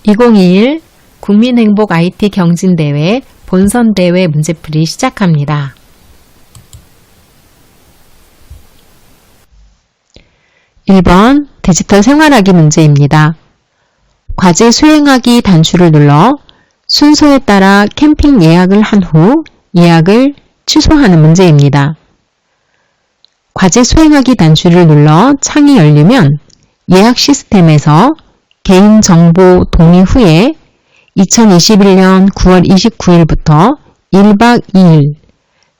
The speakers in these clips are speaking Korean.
2021 국민행복 IT 경진대회 본선대회 문제풀이 시작합니다. 1번 디지털 생활하기 문제입니다. 과제 수행하기 단추를 눌러 순서에 따라 캠핑 예약을 한 후 예약을 취소하는 문제입니다. 과제 수행하기 단추를 눌러 창이 열리면 예약 시스템에서 개인정보 동의 후에 2021년 9월 29일부터 1박 2일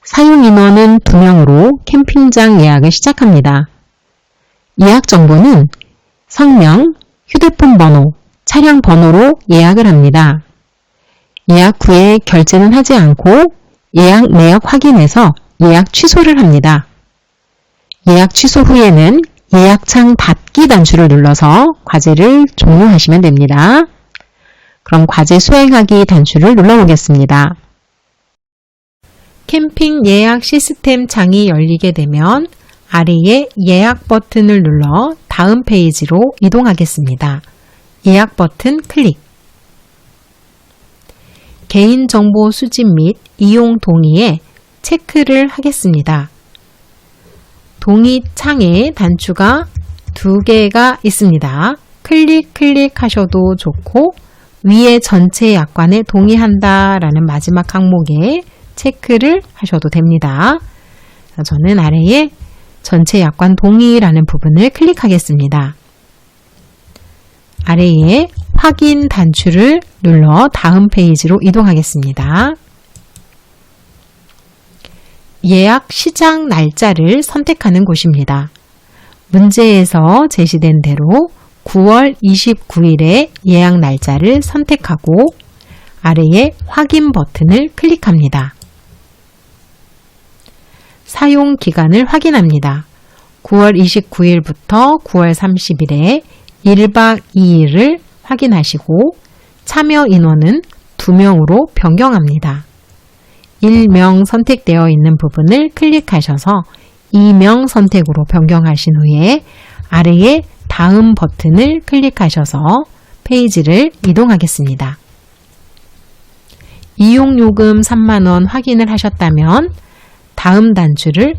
사용인원은 2명으로 캠핑장 예약을 시작합니다. 예약 정보는 성명, 휴대폰 번호, 차량 번호로 예약을 합니다. 예약 후에 결제는 하지 않고 예약 내역 확인해서 예약 취소를 합니다. 예약 취소 후에는 예약창 닫기 단추를 눌러서 과제를 종료하시면 됩니다. 그럼 과제 수행하기 단추를 눌러보겠습니다. 캠핑 예약 시스템 창이 열리게 되면 아래에 예약 버튼을 눌러 다음 페이지로 이동하겠습니다. 예약 버튼 클릭. 개인정보 수집 및 이용 동의에 체크를 하겠습니다. 동의 창에 단추가 2개가 있습니다. 클릭하셔도 좋고 위에 전체 약관에 동의한다 라는 마지막 항목에 체크를 하셔도 됩니다. 저는 아래에 전체 약관 동의라는 부분을 클릭하겠습니다. 아래에 확인 단추를 눌러 다음 페이지로 이동하겠습니다. 예약 시작 날짜를 선택하는 곳입니다. 문제에서 제시된 대로 9월 29일에 예약 날짜를 선택하고 아래에 확인 버튼을 클릭합니다. 사용 기간을 확인합니다. 9월 29일부터 9월 30일에 1박 2일을 확인하시고 참여 인원은 2명으로 변경합니다. 1명 선택되어 있는 부분을 클릭하셔서 2명 선택으로 변경하신 후에 아래에 다음 버튼을 클릭하셔서 페이지를 이동하겠습니다. 이용요금 3만원 확인을 하셨다면 다음 단추를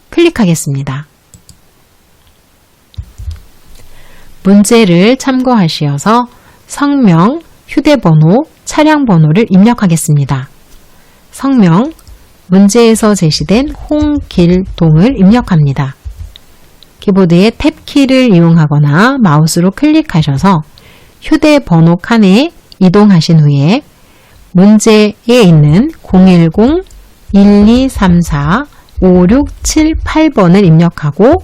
클릭하겠습니다. 문제를 참고하시어서 성명, 휴대번호, 차량 번호를 입력하겠습니다. 성명, 문제에서 제시된 홍길동을 입력합니다. 키보드의 탭키를 이용하거나 마우스로 클릭하셔서 휴대번호 칸에 이동하신 후에 문제에 있는 010-1234-5678번을 입력하고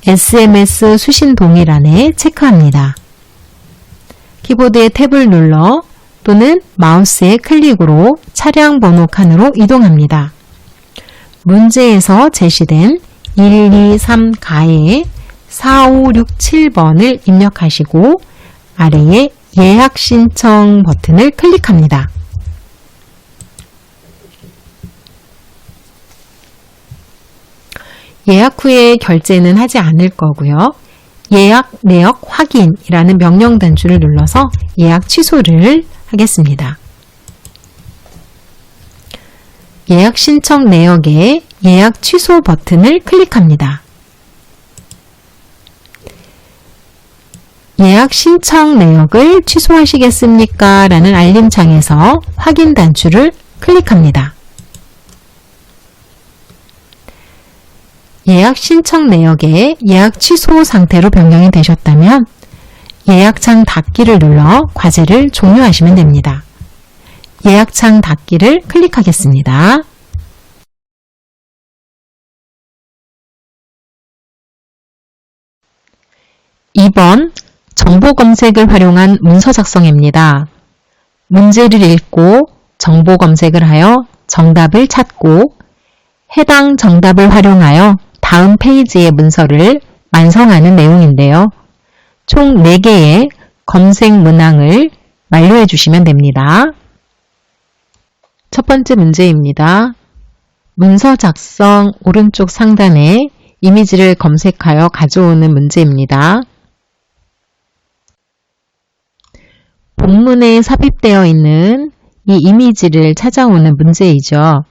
SMS 수신 동의란에 체크합니다. 키보드의 탭을 눌러 또는 마우스의 클릭으로 차량 번호 칸으로 이동합니다. 문제에서 제시된 123 가에 4567번을 입력하시고 아래에 예약 신청 버튼을 클릭합니다. 예약 후에 결제는 하지 않을 거고요. 예약 내역 확인이라는 명령 단추를 눌러서 예약 취소를 하겠습니다. 예약 신청 내역에 예약 취소 버튼을 클릭합니다. 예약 신청 내역을 취소하시겠습니까? 라는 알림창에서 확인 단추를 클릭합니다. 예약 신청 내역에 예약 취소 상태로 변경이 되셨다면 예약창 닫기를 눌러 과제를 종료하시면 됩니다. 예약창 닫기를 클릭하겠습니다. (2번) 정보 검색을 활용한 문서 작성입니다. 문제를 읽고 정보 검색을 하여 정답을 찾고 해당 정답을 활용하여 다음 페이지의 문서를 완성하는 내용인데요. 총 4개의 검색 문항을 완료해 주시면 됩니다. 첫 번째 문제입니다. 문서 작성 오른쪽 상단에 이미지를 검색하여 가져오는 문제입니다. 본문에 삽입되어 있는 이 이미지를 찾아오는 문제이죠.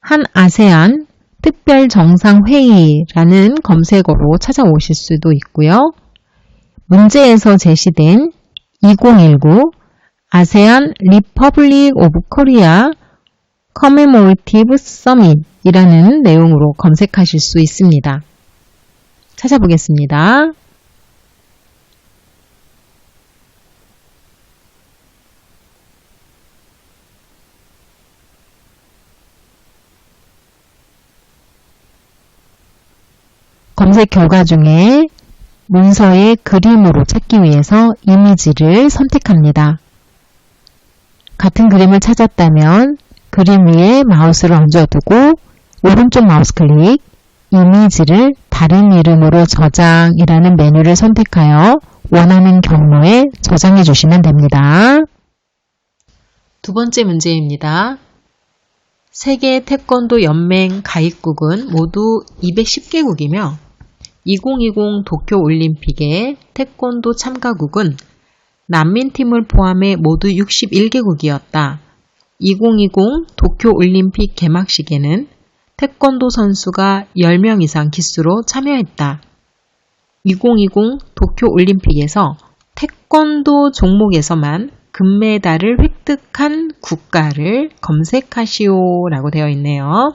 한 아세안 특별정상회의라는 검색어로 찾아오실 수도 있고요. 문제에서 제시된 2019 아세안 리퍼블릭 오브 코리아 커메모레이티브 서밋이라는 내용으로 검색하실 수 있습니다. 찾아보겠습니다. 검색 결과 중에 문서의 그림으로 찾기 위해서 이미지를 선택합니다. 같은 그림을 찾았다면 그림 위에 마우스를 얹어두고 오른쪽 마우스 클릭, 이미지를 다른 이름으로 저장이라는 메뉴를 선택하여 원하는 경로에 저장해 주시면 됩니다. 두 번째 문제입니다. 세계 태권도 연맹 가입국은 모두 210개국이며 2020 도쿄올림픽의 태권도 참가국은 난민팀을 포함해 모두 61개국이었다. 2020 도쿄올림픽 개막식에는 태권도 선수가 10명 이상 기수로 참여했다. 2020 도쿄올림픽에서 태권도 종목에서만 금메달을 획득한 국가를 검색하시오 라고 되어 있네요.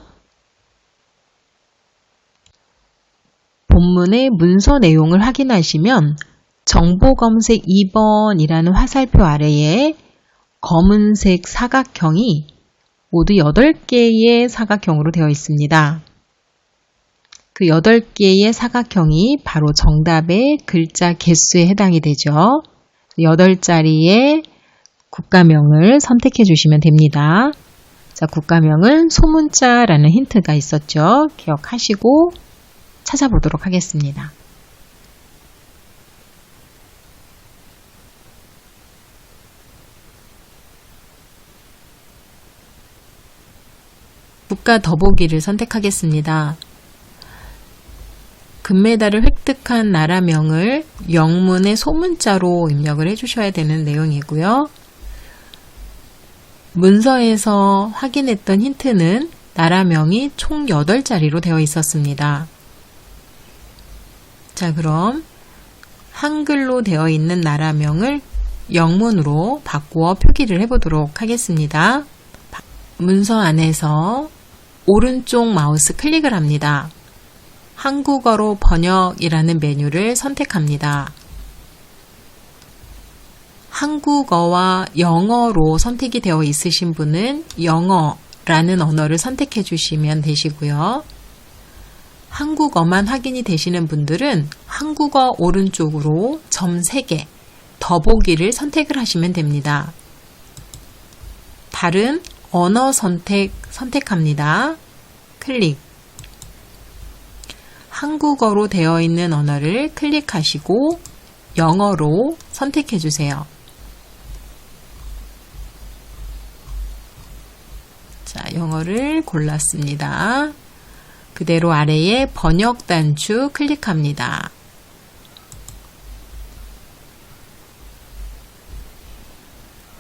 본문의 문서 내용을 확인하시면 정보검색 2번이라는 화살표 아래에 검은색 사각형이 모두 8개의 사각형으로 되어 있습니다. 그 8개의 사각형이 바로 정답의 글자 개수에 해당이 되죠. 8자리의 국가명을 선택해 주시면 됩니다. 자, 국가명은 소문자라는 힌트가 있었죠. 기억하시고 찾아보도록 하겠습니다. 국가 더보기를 선택하겠습니다. 금메달을 획득한 나라명을 영문의 소문자로 입력을 해주셔야 되는 내용이고요. 문서에서 확인했던 힌트는 나라명이 총 8자리로 되어 있었습니다. 자, 그럼 한글로 되어 있는 나라명을 영문으로 바꾸어 표기를 해보도록 하겠습니다. 문서 안에서 오른쪽 마우스 클릭을 합니다. 한국어로 번역이라는 메뉴를 선택합니다. 한국어와 영어로 선택이 되어 있으신 분은 영어라는 언어를 선택해 주시면 되시고요. 한국어만 확인이 되시는 분들은 한국어 오른쪽으로 점 3개, 더보기를 선택을 하시면 됩니다. 다른 언어 선택합니다. 클릭. 한국어로 되어 있는 언어를 클릭하시고 영어로 선택해 주세요. 자, 영어를 골랐습니다. 그대로 아래에 번역 단추 클릭합니다.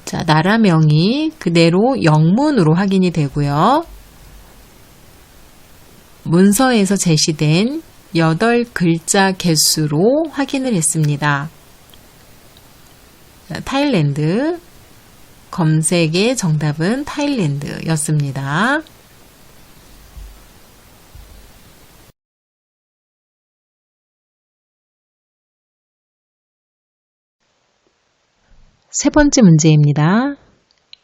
자, 나라명이 그대로 영문으로 확인이 되고요. 문서에서 제시된 8글자 개수로 확인을 했습니다. 자, 타일랜드. 검색의 정답은 타일랜드였습니다. 세 번째 문제입니다.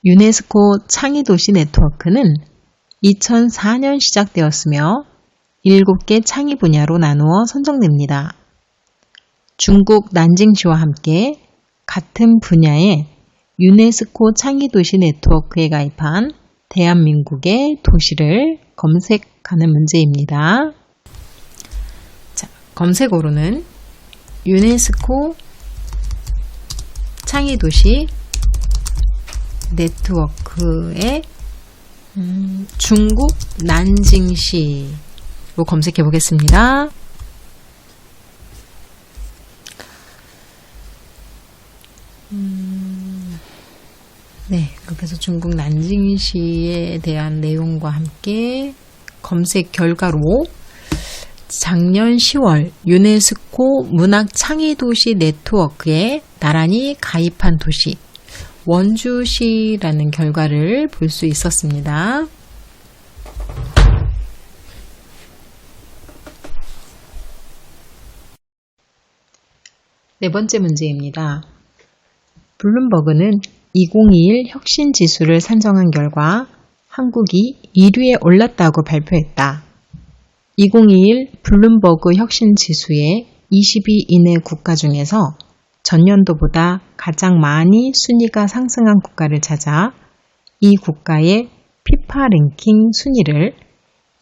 유네스코 창의도시 네트워크는 2004년 시작되었으며 7개 창의 분야로 나누어 선정됩니다. 중국 난징시와 함께 같은 분야의 유네스코 창의도시 네트워크에 가입한 대한민국의 도시를 검색하는 문제입니다. 자, 검색어로는 유네스코 창의도시 네트워크의 중국 난징시로 검색해 보겠습니다. 네, 그렇게 해서 중국 난징시에 대한 내용과 함께 검색 결과로 작년 10월 유네스코 문학 창의 도시 네트워크에 나란히 가입한 도시 원주시라는 결과를 볼 수 있었습니다. 네 번째 문제입니다. 블룸버그는 2021 혁신 지수를 산정한 결과 한국이 1위에 올랐다고 발표했다. 2021 블룸버그 혁신 지수의 20위 이내 국가 중에서 전년도보다 가장 많이 순위가 상승한 국가를 찾아 이 국가의 피파 랭킹 순위를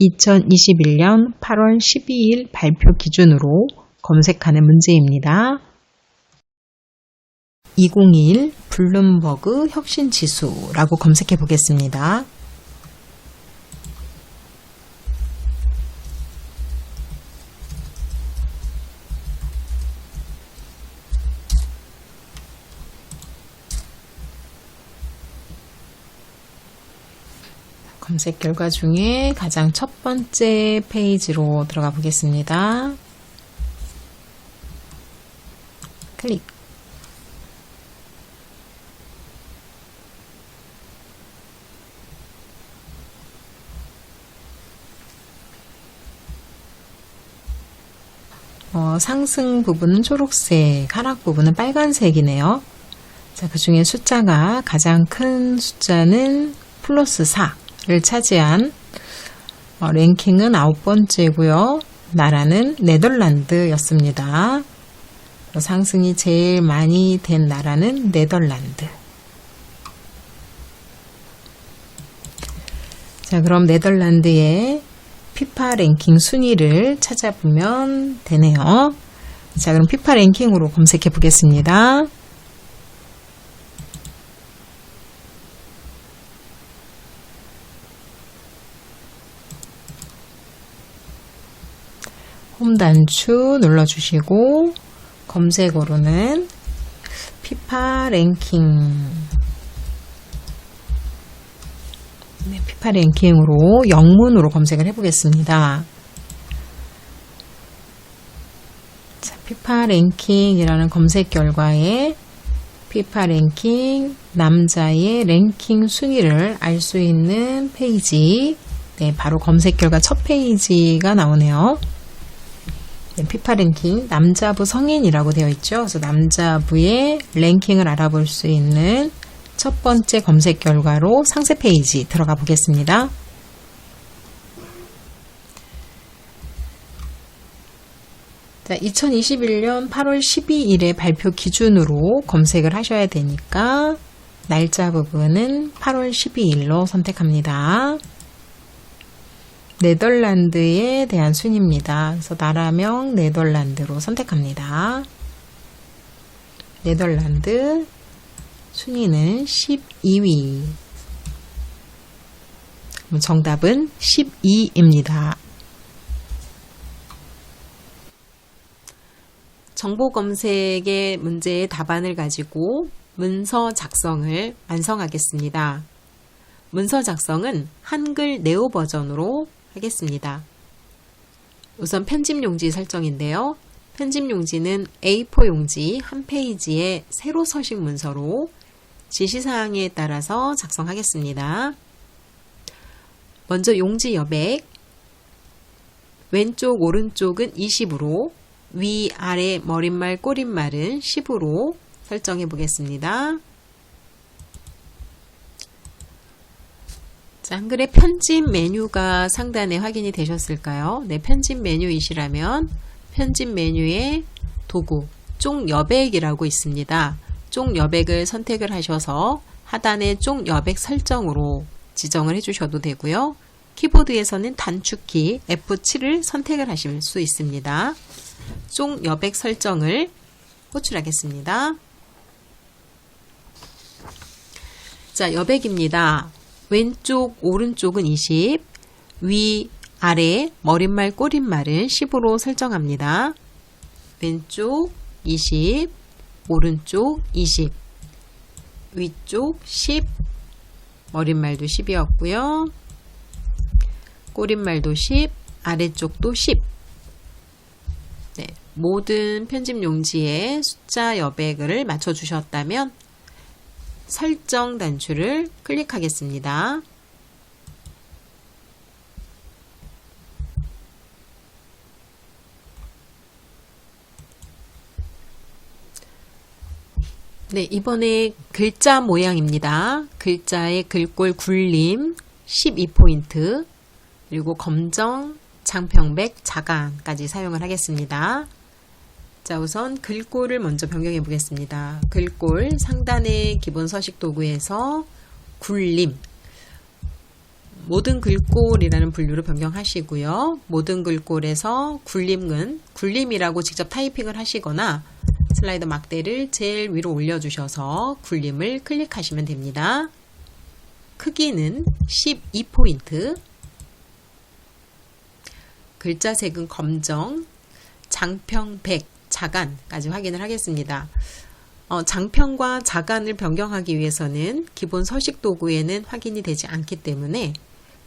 2021년 8월 12일 발표 기준으로 검색하는 문제입니다. 2021 블룸버그 혁신 지수라고 검색해 보겠습니다. 검색 결과 중에 가장 첫 번째 페이지로 들어가 보겠습니다. 클릭. 상승 부분은 초록색, 하락 부분은 빨간색이네요. 자, 그 중에 숫자가 가장 큰 숫자는 플러스 4를 차지한 랭킹은 9번째고요. 나라는 네덜란드였습니다. 상승이 제일 많이 된 나라는 네덜란드. 자, 그럼 네덜란드의 피파 랭킹 순위를 찾아보면 되네요. 자, 그럼 피파 랭킹으로 검색해 보겠습니다. 홈 단추 눌러주시고 검색어로는 피파 랭킹, 네, 피파 랭킹으로 영문으로 검색을 해보겠습니다. 자, 피파 랭킹이라는 검색 결과에 피파 랭킹 남자의 랭킹 순위를 알 수 있는 페이지, 네, 바로 검색 결과 첫 페이지가 나오네요. 네, 피파 랭킹 남자부 성인이라고 되어 있죠. 그래서 남자부의 랭킹을 알아볼 수 있는 첫 번째 검색 결과로 상세 페이지 들어가 보겠습니다. 자, 2021년 8월 12일에 발표 기준으로 검색을 하셔야 되니까 날짜 부분은 8월 12일로 선택합니다. 네덜란드에 대한 순위입니다. 그래서 나라명 네덜란드로 선택합니다. 네덜란드 순위는 12위. 정답은 12입니다. 정보 검색의 문제의 답안을 가지고 문서 작성을 완성하겠습니다. 문서 작성은 한글 네오 버전으로 하겠습니다. 우선 편집 용지 설정인데요. 편집 용지는 A4 용지 한 페이지에 세로 서식 문서로 지시사항에 따라서 작성하겠습니다. 먼저 용지 여백, 왼쪽 오른쪽은 20으로, 위 아래 머릿말 꼬릿말은 10으로 설정해 보겠습니다. 자, 한글의 편집 메뉴가 상단에 확인이 되셨을까요? 네, 편집 메뉴이시라면 편집 메뉴에 도구, 쪽 여백이라고 있습니다. 쪽 여백을 선택을 하셔서 하단에 쪽 여백 설정으로 지정을 해주셔도 되고요. 키보드에서는 단축키 F7을 선택을 하실 수 있습니다. 쪽 여백 설정을 호출하겠습니다. 자, 여백입니다. 왼쪽 오른쪽은 20, 위 아래 머릿말 꼬릿말은 10으로 설정합니다. 왼쪽 20, 오른쪽 20. 위쪽 10, 머릿말도 10이었고요. 꼬릿말도 10, 아래쪽도 10. 네, 모든 편집 용지에 숫자 여백을 맞춰주셨다면 설정 단추를 클릭하겠습니다. 네, 이번에 글자 모양입니다. 글자의 글꼴 굴림 12포인트, 그리고 검정, 장평백, 자간까지 사용을 하겠습니다. 자, 우선 글꼴을 먼저 변경해 보겠습니다. 글꼴 상단의 기본 서식 도구에서 굴림, 모든 글꼴이라는 분류로 변경하시고요. 모든 글꼴에서 굴림은 굴림이라고 직접 타이핑을 하시거나 슬라이더 막대를 제일 위로 올려주셔서 굴림을 클릭하시면 됩니다. 크기는 12포인트, 글자 색은 검정, 장평 100, 자간까지 확인을 하겠습니다. 장평과 자간을 변경하기 위해서는 기본 서식 도구에는 확인이 되지 않기 때문에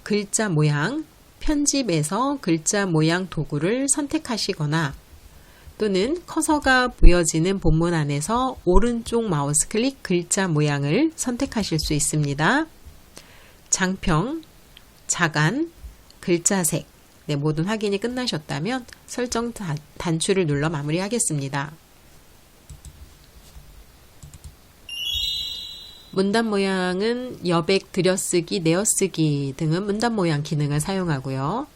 글자 모양, 편집에서 글자 모양 도구를 선택하시거나 또는 커서가 보여지는 본문 안에서 오른쪽 마우스 클릭 글자 모양을 선택하실 수 있습니다. 장평, 자간, 글자색, 네, 모든 확인이 끝나셨다면 설정 단추를 눌러 마무리하겠습니다. 문단 모양은 여백, 들여쓰기, 내어쓰기 등은 문단 모양 기능을 사용하고요.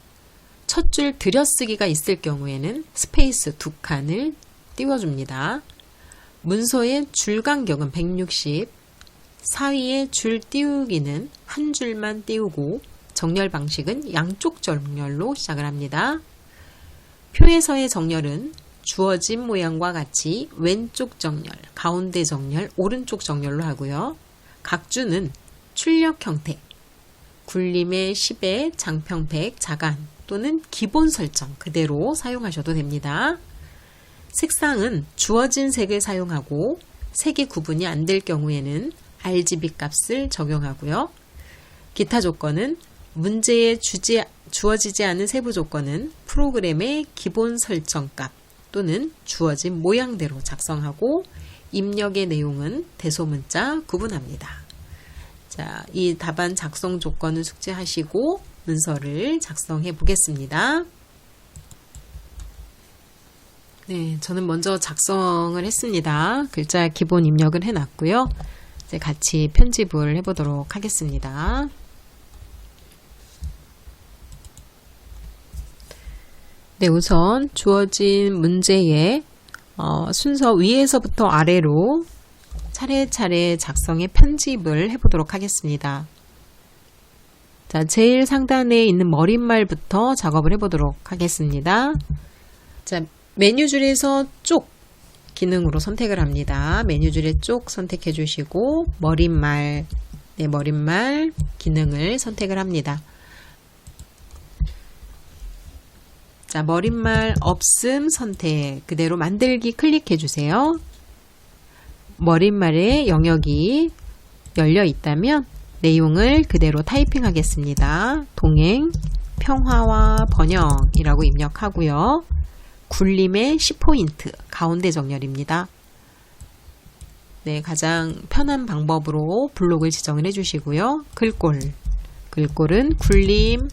첫 줄 들여쓰기가 있을 경우에는 스페이스 2칸을 띄워줍니다. 문서의 줄 간격은 160, 사이의 줄 띄우기는 한 줄만 띄우고 정렬 방식은 양쪽 정렬로 시작을 합니다. 표에서의 정렬은 주어진 모양과 같이 왼쪽 정렬, 가운데 정렬, 오른쪽 정렬로 하고요. 각 줄은 출력 형태, 굴림의 10에 장평 100, 자간 또는 기본 설정 그대로 사용하셔도 됩니다. 색상은 주어진 색을 사용하고 색이 구분이 안 될 경우에는 RGB 값을 적용하고요. 기타 조건은 문제에 주어지지 않은 세부 조건은 프로그램의 기본 설정 값 또는 주어진 모양대로 작성하고 입력의 내용은 대소문자 구분합니다. 자, 이 답안 작성 조건을 숙지하시고 문서를 작성해 보겠습니다. 네, 저는 먼저 작성을 했습니다. 글자 기본 입력을 해놨고요. 이제 같이 편집을 해보도록 하겠습니다. 네, 우선 주어진 문제의 순서 위에서부터 아래로 차례차례 작성해 편집을 해보도록 하겠습니다. 자, 제일 상단에 있는 머릿말부터 작업을 해보도록 하겠습니다. 자, 메뉴줄에서 쪽 기능으로 선택을 합니다. 메뉴줄에 쪽 선택해 주시고 머릿말, 네, 머릿말 기능을 선택을 합니다. 자, 머릿말 없음 선택 그대로 만들기 클릭해 주세요. 머릿말의 영역이 열려 있다면 내용을 그대로 타이핑 하겠습니다. 동행, 평화와 번영이라고 입력하고요. 굴림의 10포인트, 가운데 정렬입니다. 네, 가장 편한 방법으로 블록을 지정을 해주시고요. 글꼴은 굴림,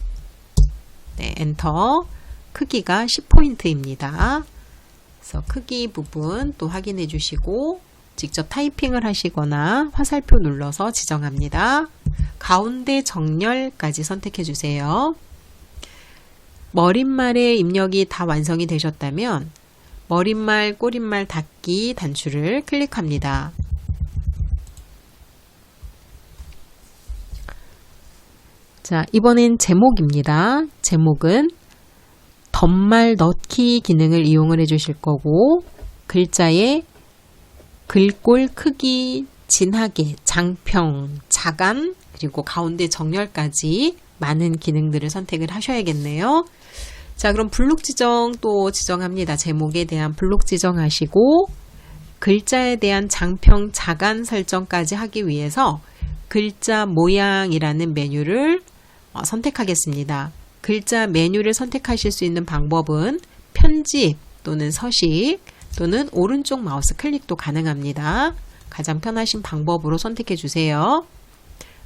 네, 엔터, 크기가 10포인트입니다. 그래서 크기 부분 또 확인해 주시고 직접 타이핑을 하시거나 화살표 눌러서 지정합니다. 가운데 정렬까지 선택해 주세요. 머릿말의 입력이 다 완성이 되셨다면 머릿말, 꼬릿말 닫기 단추를 클릭합니다. 자, 이번엔 제목입니다. 제목은 덧말 넣기 기능을 이용을 해 주실 거고 글자의 글꼴 크기, 진하게, 장평, 자간, 그리고 가운데 정렬까지 많은 기능들을 선택을 하셔야겠네요. 자, 그럼 블록 지정 또 지정합니다. 제목에 대한 블록 지정하시고 글자에 대한 장평 자간 설정까지 하기 위해서 글자 모양이라는 메뉴를 선택하겠습니다. 글자 메뉴를 선택하실 수 있는 방법은 편집 또는 서식 또는 오른쪽 마우스 클릭도 가능합니다. 가장 편하신 방법으로 선택해 주세요.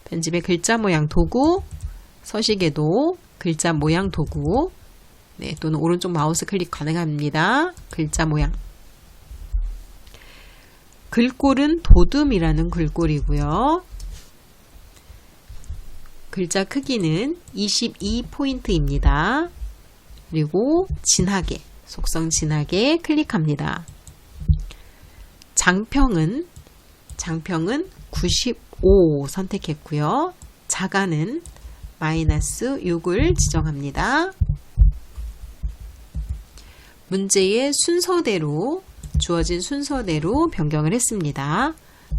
편집의 글자 모양 도구, 서식에도 글자 모양 도구, 네, 또는 오른쪽 마우스 클릭 가능합니다. 글자 모양. 글꼴은 도둠이라는 글꼴이고요. 글자 크기는 22포인트입니다. 그리고 진하게, 속성 진하게 클릭합니다. 장평은 95 선택했고요. 자간은 -6을 지정합니다. 문제의 순서대로 주어진 순서대로 변경을 했습니다.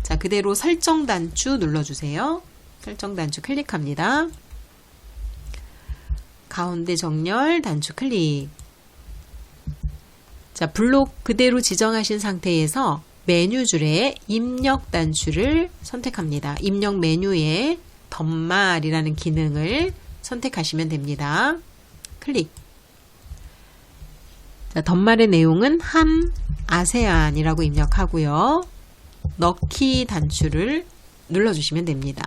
자, 그대로 설정 단추 눌러주세요. 설정 단추 클릭합니다. 가운데 정렬 단추 클릭. 자, 블록 그대로 지정하신 상태에서 메뉴줄에 입력 단추를 선택합니다. 입력 메뉴에 덧말이라는 기능을 선택하시면 됩니다. 클릭. 자, 덧말의 내용은 한 아세안이라고 입력하고요. 넣기 단추를 눌러주시면 됩니다.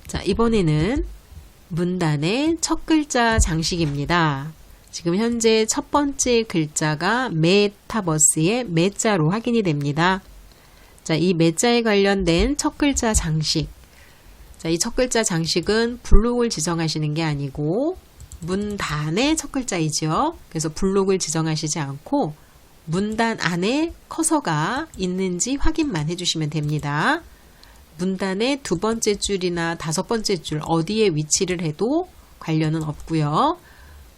자, 이번에는 문단의 첫 글자 장식입니다. 지금 현재 첫 번째 글자가 메타버스의 메자로 확인이 됩니다. 자, 이 메자에 관련된 첫 글자 장식. 자, 이 첫 글자 장식은 블록을 지정하시는 게 아니고 문단의 첫 글자이죠. 그래서 블록을 지정하시지 않고 문단 안에 커서가 있는지 확인만 해주시면 됩니다. 문단의 두 번째 줄이나 다섯 번째 줄 어디에 위치를 해도 관련은 없고요.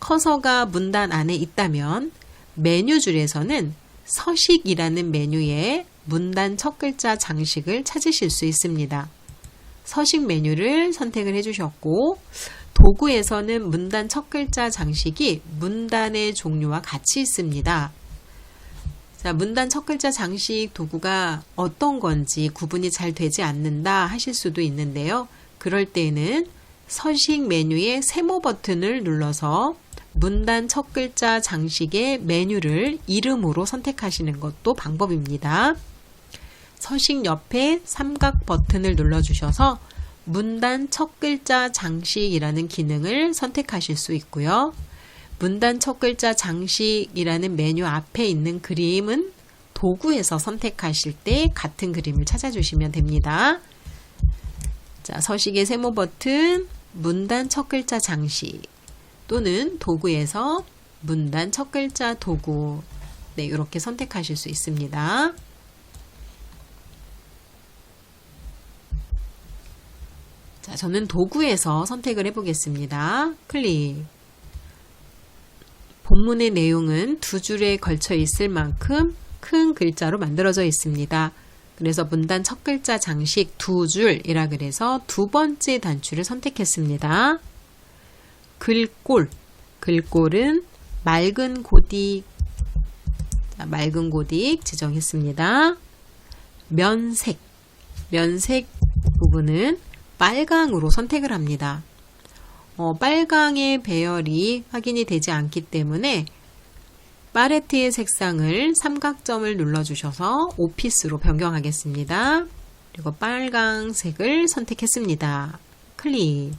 커서가 문단 안에 있다면 메뉴 줄에서는 서식이라는 메뉴에 문단 첫 글자 장식을 찾으실 수 있습니다. 서식 메뉴를 선택을 해주셨고 도구에서는 문단 첫 글자 장식이 문단의 종류와 같이 있습니다. 자, 문단 첫 글자 장식 도구가 어떤 건지 구분이 잘 되지 않는다 하실 수도 있는데요. 그럴 때는 서식 메뉴의 세모 버튼을 눌러서 문단 첫 글자 장식의 메뉴를 이름으로 선택하시는 것도 방법입니다. 서식 옆에 삼각 버튼을 눌러주셔서 문단 첫 글자 장식이라는 기능을 선택하실 수 있고요. 문단 첫 글자 장식이라는 메뉴 앞에 있는 그림은 도구에서 선택하실 때 같은 그림을 찾아주시면 됩니다. 자, 서식의 세모 버튼, 문단 첫 글자 장식 또는 도구에서 문단 첫 글자 도구, 네, 이렇게 선택하실 수 있습니다. 자, 저는 도구에서 선택을 해보겠습니다. 클릭. 본문의 내용은 두 줄에 걸쳐 있을 만큼 큰 글자로 만들어져 있습니다. 그래서 문단 첫 글자 장식 두 줄이라 그래서 두 번째 단추를 선택했습니다. 글꼴은 맑은 고딕, 자, 맑은 고딕 지정했습니다. 면색 부분은 빨강으로 선택을 합니다. 빨강의 배열이 확인이 되지 않기 때문에 팔레트의 색상을 삼각점을 눌러주셔서 오피스로 변경하겠습니다. 그리고 빨강색을 선택했습니다. 클릭.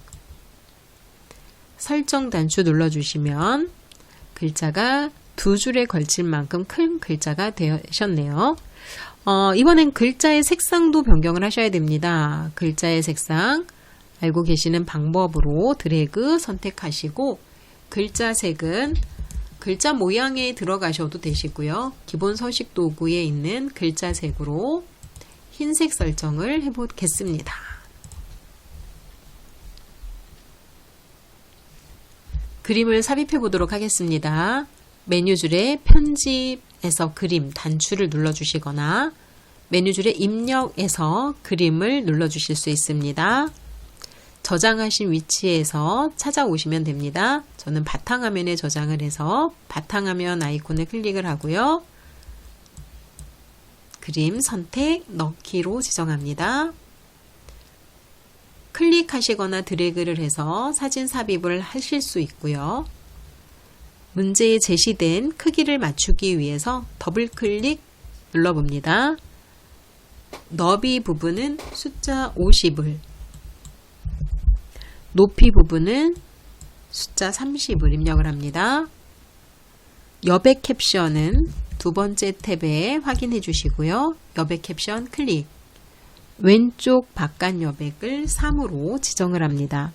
설정 단추 눌러주시면 글자가 두 줄에 걸칠 만큼 큰 글자가 되셨네요. 이번엔 글자의 색상도 변경을 하셔야 됩니다. 글자의 색상 알고 계시는 방법으로 드래그 선택하시고 글자 색은 글자 모양에 들어가셔도 되시고요. 기본 서식 도구에 있는 글자 색으로 흰색 설정을 해보겠습니다. 그림을 삽입해 보도록 하겠습니다. 메뉴줄에 편집에서 그림 단추를 눌러주시거나 메뉴줄에 입력에서 그림을 눌러주실 수 있습니다. 저장하신 위치에서 찾아오시면 됩니다. 저는 바탕화면에 저장을 해서 바탕화면 아이콘을 클릭을 하고요. 그림 선택 넣기로 지정합니다. 클릭하시거나 드래그를 해서 사진 삽입을 하실 수 있고요. 문제에 제시된 크기를 맞추기 위해서 더블 클릭 눌러봅니다. 너비 부분은 숫자 50을, 높이 부분은 숫자 30을 입력을 합니다. 여백 캡션은 두 번째 탭에 확인해 주시고요. 여백 캡션 클릭. 왼쪽 바깥 여백을 3으로 지정을 합니다.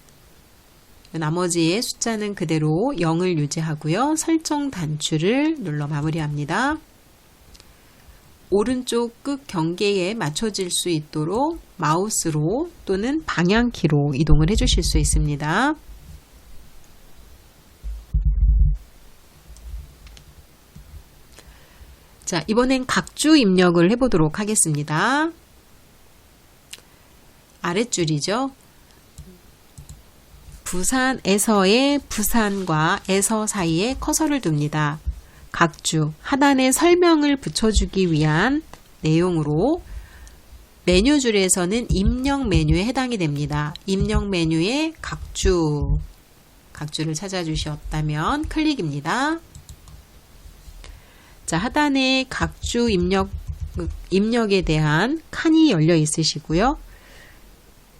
나머지의 숫자는 그대로 0을 유지하고요. 설정 단추를 눌러 마무리합니다. 오른쪽 끝 경계에 맞춰질 수 있도록 마우스로 또는 방향키로 이동을 해 주실 수 있습니다. 자, 이번엔 각주 입력을 해보도록 하겠습니다. 아랫줄이죠. 부산에서의 부산과 에서 사이에 커서를 둡니다. 각주 하단에 설명을 붙여주기 위한 내용으로 메뉴줄에서는 입력 메뉴에 해당이 됩니다. 입력 메뉴에 각주를 찾아주셨다면 클릭입니다. 자, 하단에 각주 입력에 대한 칸이 열려 있으시고요.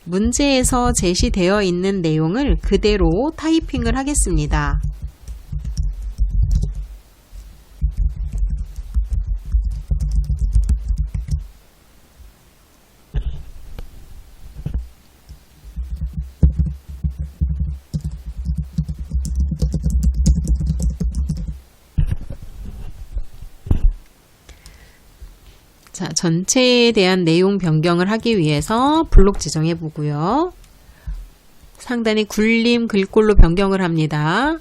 문제에서 제시되어 있는 내용을 그대로 타이핑을 하겠습니다. 자, 전체에 대한 내용 변경을 하기 위해서 블록 지정해 보고요. 상단에 굴림 글꼴로 변경을 합니다.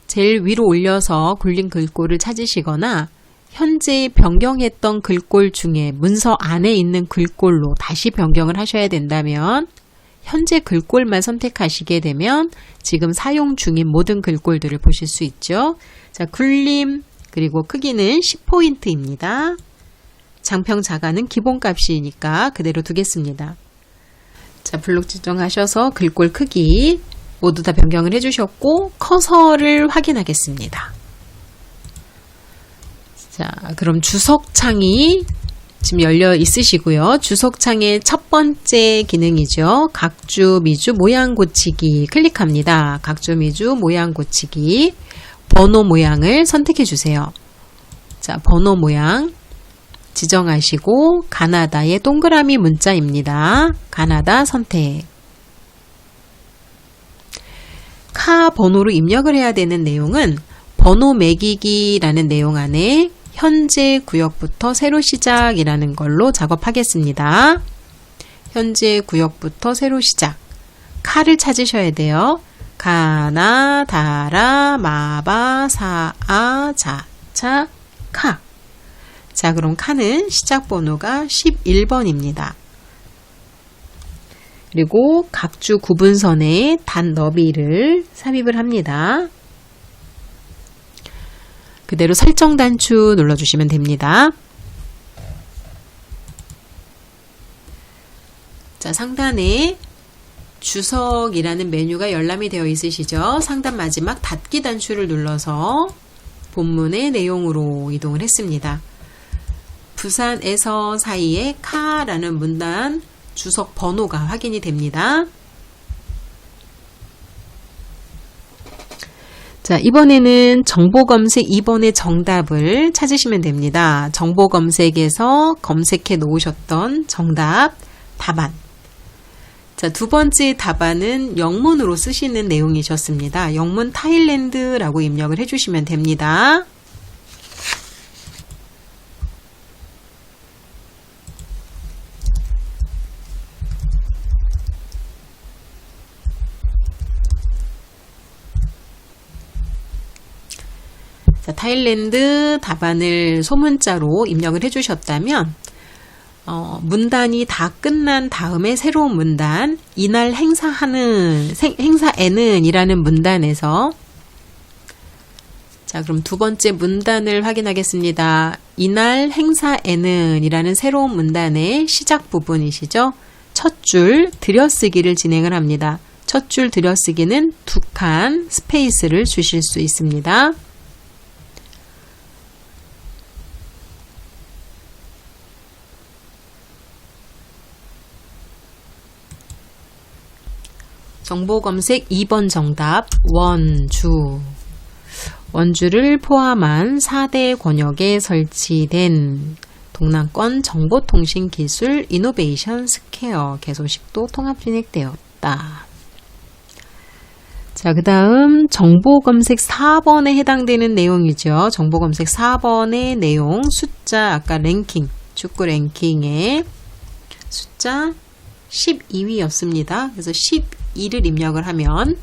제일 위로 올려서 굴림 글꼴을 찾으시거나 현재 변경했던 글꼴 중에 문서 안에 있는 글꼴로 다시 변경을 하셔야 된다면 현재 글꼴만 선택하시게 되면 지금 사용 중인 모든 글꼴들을 보실 수 있죠. 자, 굴림 그리고 크기는 10포인트입니다. 장평 자가는 기본값이니까 그대로 두겠습니다. 자, 블록 지정하셔서 글꼴 크기 모두 다 변경을 해주셨고 커서를 확인하겠습니다. 자, 그럼 주석창이 지금 열려 있으시고요. 주석창의 첫 번째 기능이죠. 각주 미주 모양 고치기 클릭합니다. 각주 미주 모양 고치기 번호 모양을 선택해 주세요. 자, 번호 모양 지정하시고 가나다의 동그라미 문자입니다. 가나다 선택. 카 번호로 입력을 해야 되는 내용은 번호 매기기라는 내용 안에 현재 구역부터 새로 시작이라는 걸로 작업하겠습니다. 현재 구역부터 새로 시작. 카를 찾으셔야 돼요. 가나, 다라, 마바, 사아, 자차, 카. 자, 그럼 카는 시작 번호가 11번입니다. 그리고 각주 구분선에 단 너비를 삽입을 합니다. 그대로 설정 단추 눌러주시면 됩니다. 자, 상단에 주석이라는 메뉴가 열람이 되어 있으시죠? 상단 마지막 닫기 단추를 눌러서 본문의 내용으로 이동을 했습니다. 부산에서 사이에 카라는 문단 주석 번호가 확인이 됩니다. 자, 이번에는 정보검색 2번의 정답을 찾으시면 됩니다. 정보검색에서 검색해 놓으셨던 정답, 답안. 자, 두 번째 답안은 영문으로 쓰시는 내용이셨습니다. 영문 타일랜드라고 입력을 해주시면 됩니다. 자, 타일랜드 답안을 소문자로 입력을 해주셨다면 문단이 다 끝난 다음에 새로운 문단, 이날 행사에는 이라는 문단에서, 자, 그럼 두 번째 문단을 확인하겠습니다. 이날 행사에는 이라는 새로운 문단의 시작 부분이시죠? 첫 줄 들여쓰기를 진행을 합니다. 첫 줄 들여쓰기는 2칸 스페이스를 주실 수 있습니다. 정보 검색 2번 정답 원주를 포함한 4대 권역에 설치된 동남권 정보통신기술 이노베이션 스퀘어 개소식도 통합 진행되었다. 자, 그 다음 정보검색 4번에 해당되는 내용이죠. 정보검색 4번의 내용 숫자 아까 랭킹 축구 랭킹의 숫자 12위였습니다. 그래서 12를 입력을 하면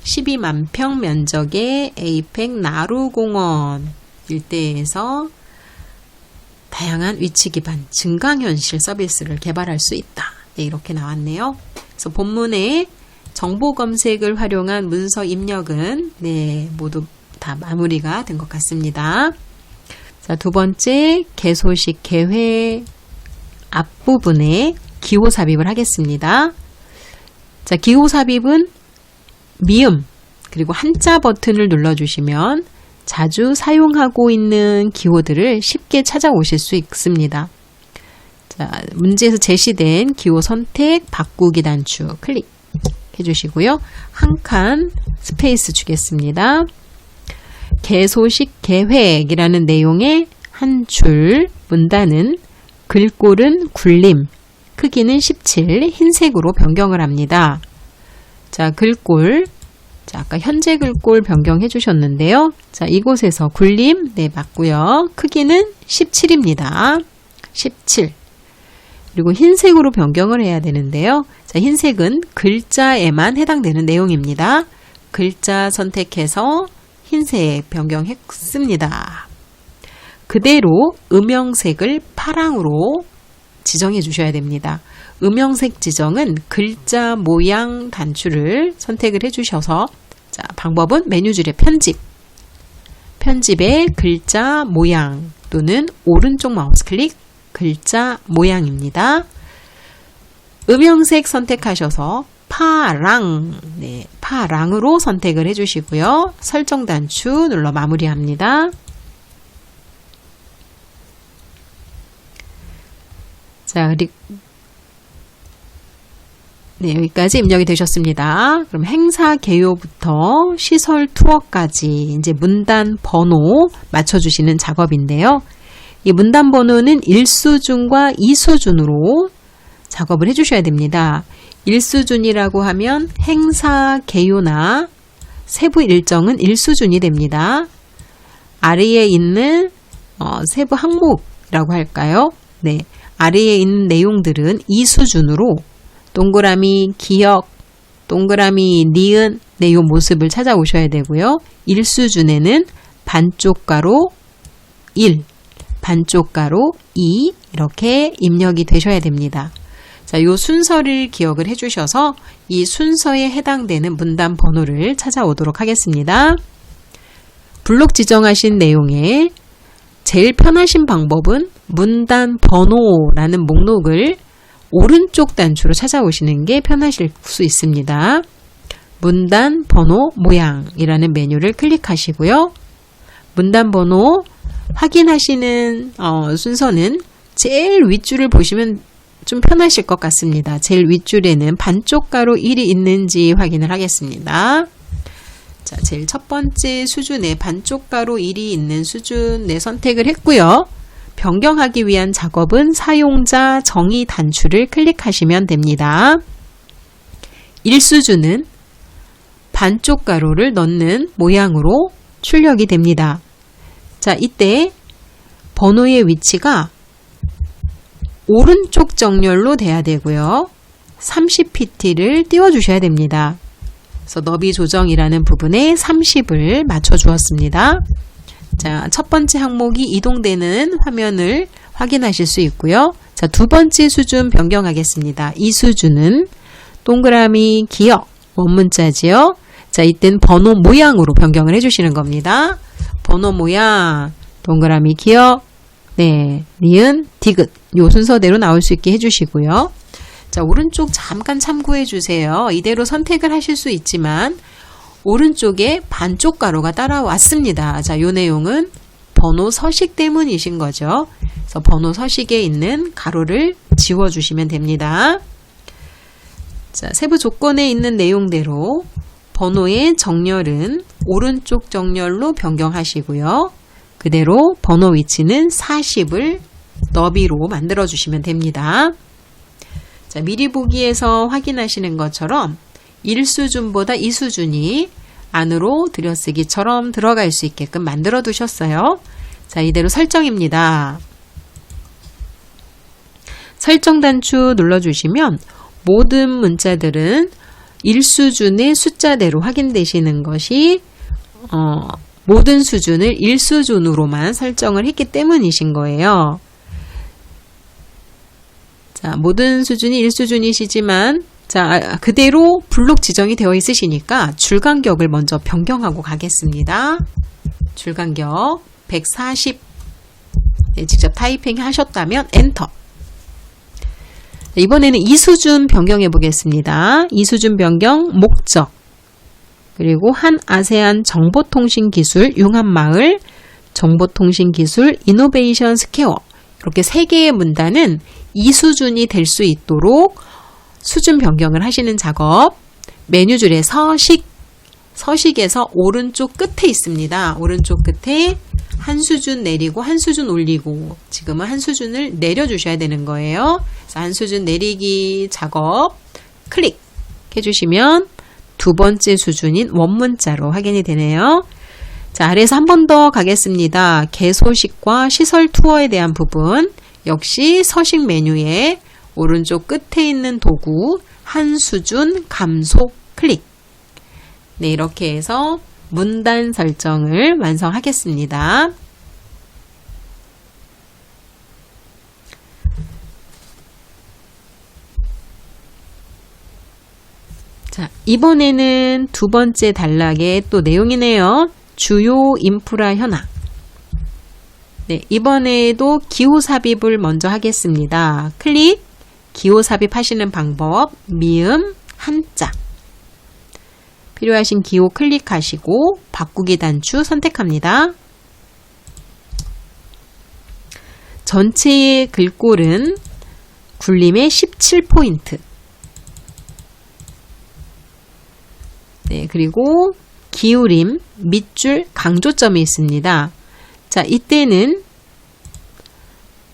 12만 평 면적의 에이펙 나루공원 일대에서 다양한 위치 기반 증강현실 서비스를 개발할 수 있다. 네, 이렇게 나왔네요. 그래서 본문에 정보 검색을 활용한 문서 입력은 네, 모두 다 마무리가 된 것 같습니다. 자, 두 번째 개소식 개회 앞부분에 기호 삽입을 하겠습니다. 자, 기호 삽입은 미음 그리고 한자 버튼을 눌러주시면 자주 사용하고 있는 기호들을 쉽게 찾아오실 수 있습니다. 자, 문제에서 제시된 기호 선택 바꾸기 단추 클릭 해주시고요. 한 칸 스페이스 주겠습니다. 개소식 계획이라는 내용의 한 줄 문단은 글꼴은 굴림, 크기는 17, 흰색으로 변경을 합니다. 자, 글꼴. 자, 아까 현재 글꼴 변경해 주셨는데요. 자, 이곳에서 굴림, 네, 맞고요. 크기는 17입니다. 17. 그리고 흰색으로 변경을 해야 되는데요. 자, 흰색은 글자에만 해당되는 내용입니다. 글자 선택해서 흰색 변경했습니다. 그대로 음영색을 파랑으로 지정해 주셔야 됩니다. 음영색 지정은 글자 모양 단추를 선택을 해 주셔서 자, 방법은 메뉴줄의 편집의 글자 모양 또는 오른쪽 마우스 클릭 글자 모양입니다. 음영색 선택하셔서 파랑, 네, 파랑으로 선택을 해 주시고요. 설정 단추 눌러 마무리합니다. 자, 네, 여기까지 입력이 되셨습니다. 그럼 행사 개요부터 시설 투어까지 이제 문단 번호 맞춰주시는 작업인데요. 이 문단 번호는 1수준과 2수준으로 작업을 해주셔야 됩니다. 1수준이라고 하면 행사 개요나 세부 일정은 1수준이 됩니다. 아래에 있는 세부 항목이라고 할까요? 네, 아래에 있는 내용들은 2수준으로 동그라미 기억, 동그라미 니은, 네, 요 모습을 찾아오셔야 되고요. 1수준에는 반쪽 가로 1, 반쪽 가로 2 이렇게 입력이 되셔야 됩니다. 자, 요 순서를 기억을 해주셔서 이 순서에 해당되는 문단 번호를 찾아오도록 하겠습니다. 블록 지정하신 내용에 제일 편하신 방법은 문단 번호라는 목록을 오른쪽 단추로 찾아오시는 게 편하실 수 있습니다. 문단 번호 모양이라는 메뉴를 클릭하시고요. 문단 번호 확인하시는 순서는 제일 윗줄을 보시면 좀 편하실 것 같습니다. 제일 윗줄에는 반쪽 가로 1이 있는지 확인을 하겠습니다. 자, 제일 첫 번째 수준에 반쪽 가로 1이 있는 수준에 선택을 했고요. 변경하기 위한 작업은 사용자 정의 단추를 클릭하시면 됩니다. 1수준은 반쪽 가로를 넣는 모양으로 출력이 됩니다. 자, 이때 번호의 위치가 오른쪽 정렬로 돼야 되고요. 30pt를 띄워주셔야 됩니다. 그래서 너비 조정이라는 부분에 30을 맞춰 주었습니다. 자, 첫 번째 항목이 이동되는 화면을 확인하실 수 있고요. 자, 두 번째 수준 변경하겠습니다. 이 수준은 동그라미 기억 원문자지요. 자, 이땐 번호 모양으로 변경을 해주시는 겁니다. 번호 모양 동그라미 기억 네, 니은 디귿 요 순서대로 나올 수 있게 해주시고요. 자, 오른쪽 잠깐 참고해 주세요. 이대로 선택을 하실 수 있지만 오른쪽에 반쪽 가로가 따라왔습니다. 자, 요 내용은 번호 서식 때문이신 거죠. 그래서 번호 서식에 있는 가로를 지워주시면 됩니다. 자, 세부 조건에 있는 내용대로 번호의 정렬은 오른쪽 정렬로 변경하시고요. 그대로 번호 위치는 40을 너비로 만들어 주시면 됩니다. 자, 미리 보기에서 확인하시는 것처럼 1수준보다 2수준이 안으로 들여쓰기처럼 들어갈 수 있게끔 만들어 두셨어요. 자, 이대로 설정입니다. 설정 단추 눌러주시면 모든 문자들은 1수준의 숫자대로 확인되시는 것이 모든 수준을 1수준으로만 설정을 했기 때문이신 거예요. 자, 모든 수준이 1수준이시지만 자, 그대로 블록 지정이 되어 있으시니까 줄간격을 먼저 변경하고 가겠습니다. 줄간격 140 네, 직접 타이핑 하셨다면 엔터. 이번에는 2수준 변경해 보겠습니다. 2수준 변경 목적 그리고 한 아세안 정보통신기술 융합마을 정보통신기술 이노베이션 스퀘어 이렇게 3개의 문단은 2수준이 될 수 있도록 수준 변경을 하시는 작업. 메뉴줄에 서식에서 오른쪽 끝에 있습니다. 오른쪽 끝에 한 수준 내리고 한 수준 올리고 지금은 한 수준을 내려주셔야 되는 거예요. 그래서 한 수준 내리기 작업 클릭 해주시면 두 번째 수준인 원문자로 확인이 되네요. 자, 아래에서 한 번 더 가겠습니다. 개소식과 시설 투어에 대한 부분 역시 서식 메뉴에 오른쪽 끝에 있는 도구 한 수준 감소 클릭. 네, 이렇게 해서 문단 설정을 완성하겠습니다. 자, 이번에는 두 번째 단락의 또 내용이네요. 주요 인프라 현황. 네, 이번에도 기호 삽입을 먼저 하겠습니다. 클릭, 기호 삽입하시는 방법, 미음, 한자. 필요하신 기호 클릭하시고 바꾸기 단추 선택합니다. 전체의 글꼴은 굴림의 17포인트. 네, 그리고 기울임, 밑줄, 강조점이 있습니다. 자, 이때는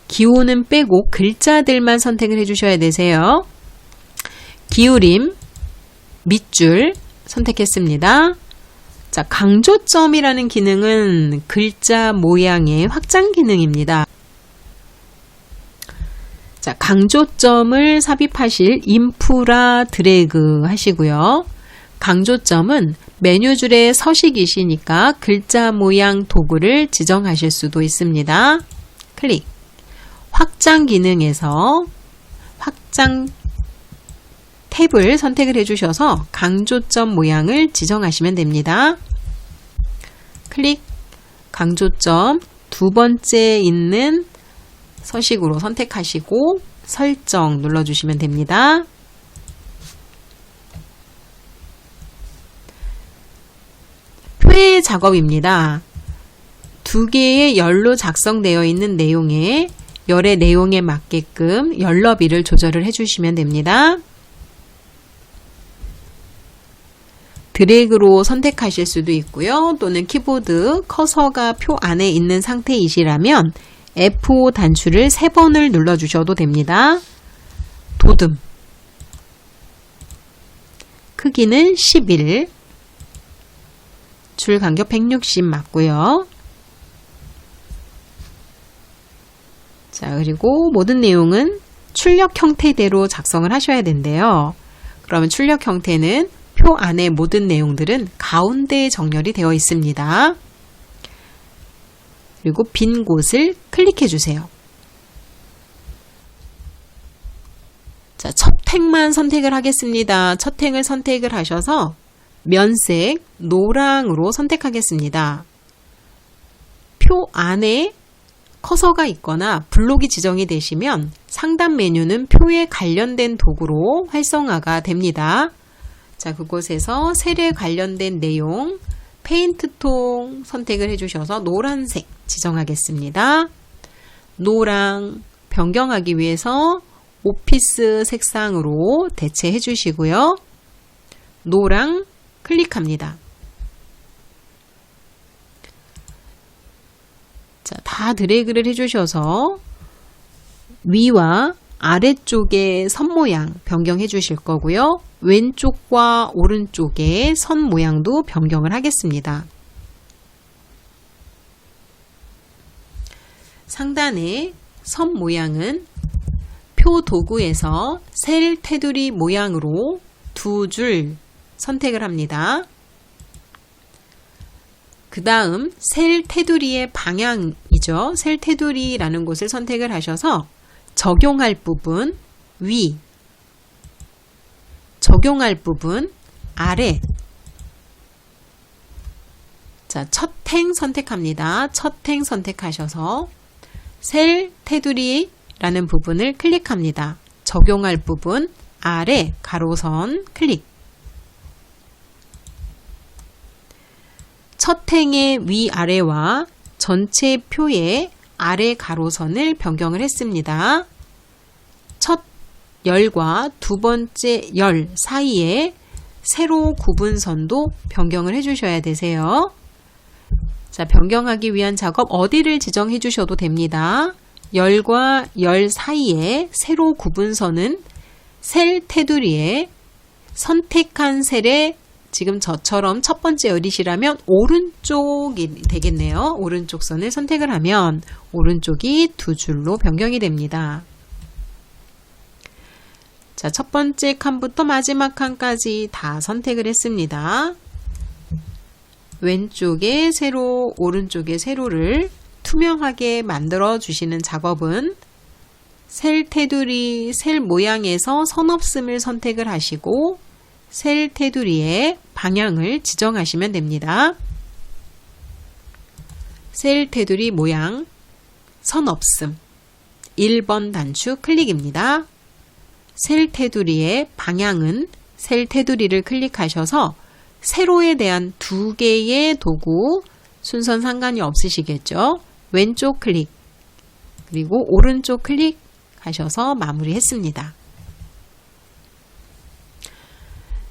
기호는 빼고 글자들만 선택을 해주셔야 되세요. 기울임, 밑줄 선택했습니다. 자, 강조점이라는 기능은 글자 모양의 확장 기능입니다. 자, 강조점을 삽입하실 인프라 드래그 하시고요. 강조점은 메뉴줄의 서식이시니까 글자 모양 도구를 지정하실 수도 있습니다. 클릭. 확장 기능에서 확장 탭을 선택을 해주셔서 강조점 모양을 지정하시면 됩니다. 클릭. 강조점 두 번째 있는 서식으로 선택하시고 설정 눌러주시면 됩니다. 표의 작업입니다. 두 개의 열로 작성되어 있는 내용에 열의 내용에 맞게끔 열 너비를 조절을 해주시면 됩니다. 드래그로 선택하실 수도 있고요. 또는 키보드 커서가 표 안에 있는 상태이시라면 F5 단추를 3번을 눌러주셔도 됩니다. 도듬 크기는 11 줄 간격 160 맞고요. 자, 그리고 모든 내용은 출력 형태대로 작성을 하셔야 된대요. 그러면 출력 형태는 표 안에 모든 내용들은 가운데에 정렬이 되어 있습니다. 그리고 빈 곳을 클릭해 주세요. 자, 첫 행만 선택을 하겠습니다. 첫 행을 선택을 하셔서 면색 노랑으로 선택하겠습니다. 표 안에 커서가 있거나 블록이 지정이 되시면 상단 메뉴는 표에 관련된 도구로 활성화가 됩니다. 자, 그곳에서 셀에 관련된 내용 페인트통 선택을 해주셔서 노란색 지정하겠습니다. 노랑 변경하기 위해서 오피스 색상으로 대체해 주시고요. 노랑 클릭합니다. 자, 다 드래그를 해주셔서 위와 아래쪽의 선 모양 변경해 주실 거고요. 왼쪽과 오른쪽의 선 모양도 변경을 하겠습니다. 상단의 선 모양은 표 도구에서 셀 테두리 모양으로 2줄 선택을 합니다. 그 다음 셀 테두리의 방향이죠. 셀 테두리라는 곳을 선택을 하셔서 적용할 부분 위, 적용할 부분 아래. 자, 첫 행 선택합니다. 첫 행 선택하셔서 셀 테두리라는 부분을 클릭합니다. 적용할 부분 아래 가로선 클릭. 첫 행의 위아래와 전체 표의 아래 가로선을 변경을 했습니다. 첫 열과 두 번째 열 사이에 세로 구분선도 변경을 해주셔야 되세요. 자, 변경하기 위한 작업 어디를 지정해 주셔도 됩니다. 열과 열 사이에 세로 구분선은 셀 테두리에 선택한 셀에 지금 저처럼 첫 번째 열이시라면 오른쪽이 되겠네요. 오른쪽 선을 선택을 하면 오른쪽이 2줄로 변경이 됩니다. 자, 첫 번째 칸부터 마지막 칸까지 다 선택을 했습니다. 왼쪽에 세로, 오른쪽에 세로를 투명하게 만들어 주시는 작업은 셀 테두리, 셀 모양에서 선 없음을 선택을 하시고 셀 테두리의 방향을 지정하시면 됩니다. 셀 테두리 모양, 선 없음, 1번 단추 클릭입니다. 셀 테두리의 방향은 셀 테두리를 클릭하셔서 세로에 대한 2개의 도구 순서는 상관이 없으시겠죠. 왼쪽 클릭 그리고 오른쪽 클릭 하셔서 마무리했습니다.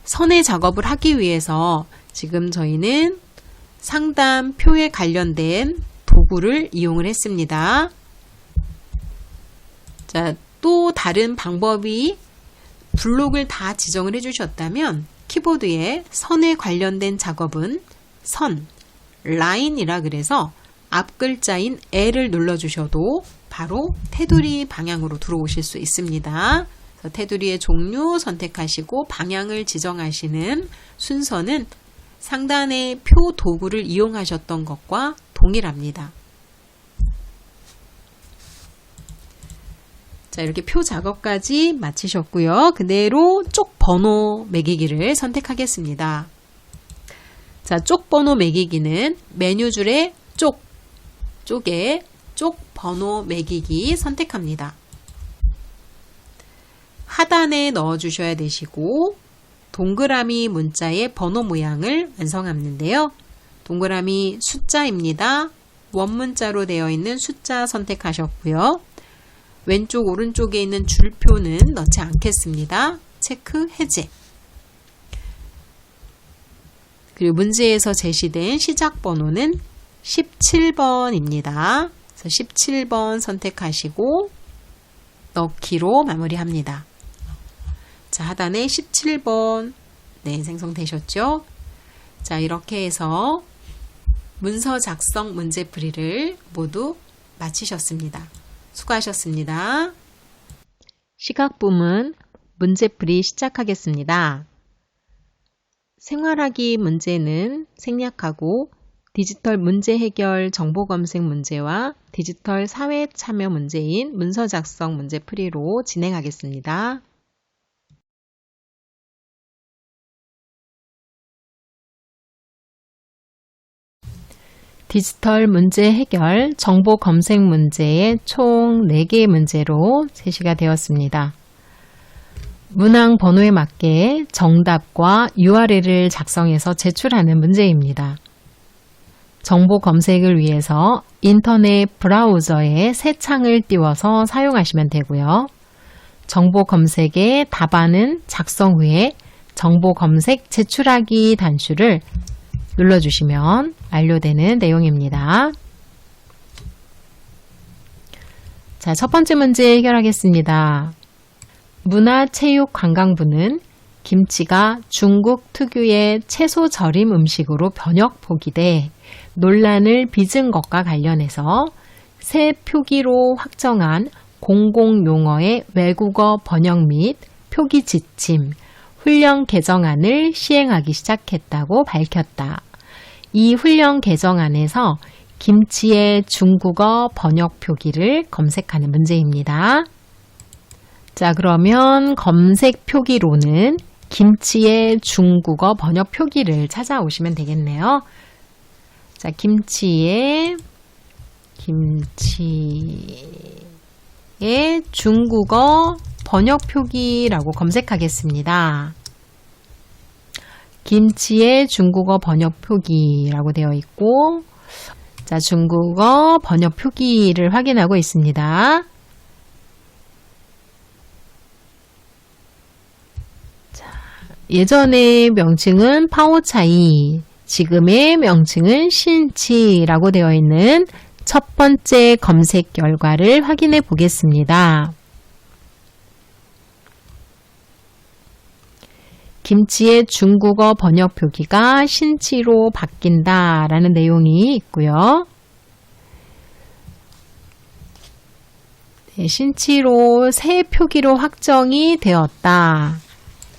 선의 작업을 하기 위해서 지금 저희는 상단 표에 관련된 도구를 이용을 했습니다. 자, 또 다른 방법이 블록을 다 지정을 해주셨다면 키보드에 선에 관련된 작업은 선, 라인이라 그래서 앞 글자인 L을 눌러주셔도 바로 테두리 방향으로 들어오실 수 있습니다. 테두리의 종류 선택하시고 방향을 지정하시는 순서는 상단의 표 도구를 이용하셨던 것과 동일합니다. 자, 이렇게 표 작업까지 마치셨고요. 그대로 쪽 번호 매기기를 선택하겠습니다. 자, 쪽 번호 매기기는 메뉴줄의 쪽에 쪽 번호 매기기 선택합니다. 하단에 넣어 주셔야 되시고 동그라미 문자의 번호 모양을 완성하는데요. 동그라미 숫자입니다. 원문자로 되어 있는 숫자 선택하셨고요. 왼쪽 오른쪽에 있는 줄표는 넣지 않겠습니다. 체크 해제. 그리고 문제에서 제시된 시작 번호는 17번입니다. 그래서 17번 선택하시고 넣기로 마무리합니다. 자, 하단에 17번 생성되셨죠? 자, 이렇게 해서 문서 작성 문제풀이를 모두 마치셨습니다. 수고하셨습니다. 시각부문 문제풀이 시작하겠습니다. 생활하기 문제는 생략하고 디지털 문제 해결 정보 검색 문제와 디지털 사회 참여 문제인 문서 작성 문제풀이로 진행하겠습니다. 디지털 문제 해결, 정보 검색 문제의 총 4개의 문제로 제시가 되었습니다. 문항 번호에 맞게 정답과 URL을 작성해서 제출하는 문제입니다. 정보 검색을 위해서 인터넷 브라우저에 새 창을 띄워서 사용하시면 되고요. 정보 검색의 답안은 작성 후에 정보 검색 제출하기 단추를 눌러주시면 완료되는 내용입니다. 자, 첫 번째 문제 해결하겠습니다. 문화체육관광부는 김치가 중국 특유의 채소 절임 음식으로 번역 포기돼 논란을 빚은 것과 관련해서 새 표기로 확정한 공공용어의 외국어 번역 및 표기 지침, 훈령 개정안을 시행하기 시작했다고 밝혔다. 이 훈령 개정안에서 김치의 중국어 번역 표기를 검색하는 문제입니다. 자, 그러면 검색 표기로는 김치의 중국어 번역 표기를 찾아오시면 되겠네요. 자, 김치의 중국어 번역 표기라고 검색하겠습니다. 김치의 중국어 번역 표기라고 되어 있고, 자, 중국어 번역 표기를 확인하고 있습니다. 자, 예전의 명칭은 파오차이, 지금의 명칭은 신치라고 되어 있는 첫 번째 검색 결과를 확인해 보겠습니다. 김치의 중국어 번역 표기가 신치로 바뀐다라는 내용이 있고요. 네, 신치로 새 표기로 확정이 되었다.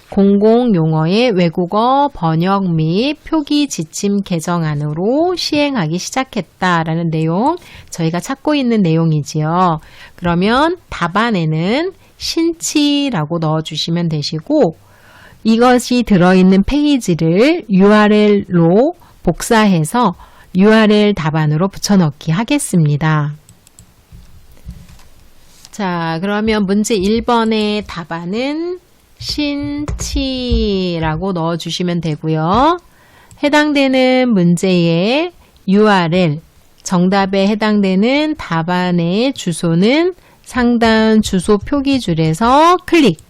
공공용어의 외국어 번역 및 표기 지침 개정안으로 시행하기 시작했다라는 내용, 저희가 찾고 있는 내용이지요. 그러면 답안에는 신치라고 넣어주시면 되시고, 이것이 들어있는 페이지를 URL로 복사해서 URL 답안으로 붙여넣기 하겠습니다. 자, 그러면 문제 1번의 답안은 신치라고 넣어주시면 되고요. 해당되는 문제의 URL, 정답에 해당되는 답안의 주소는 상단 주소 표기줄에서 클릭,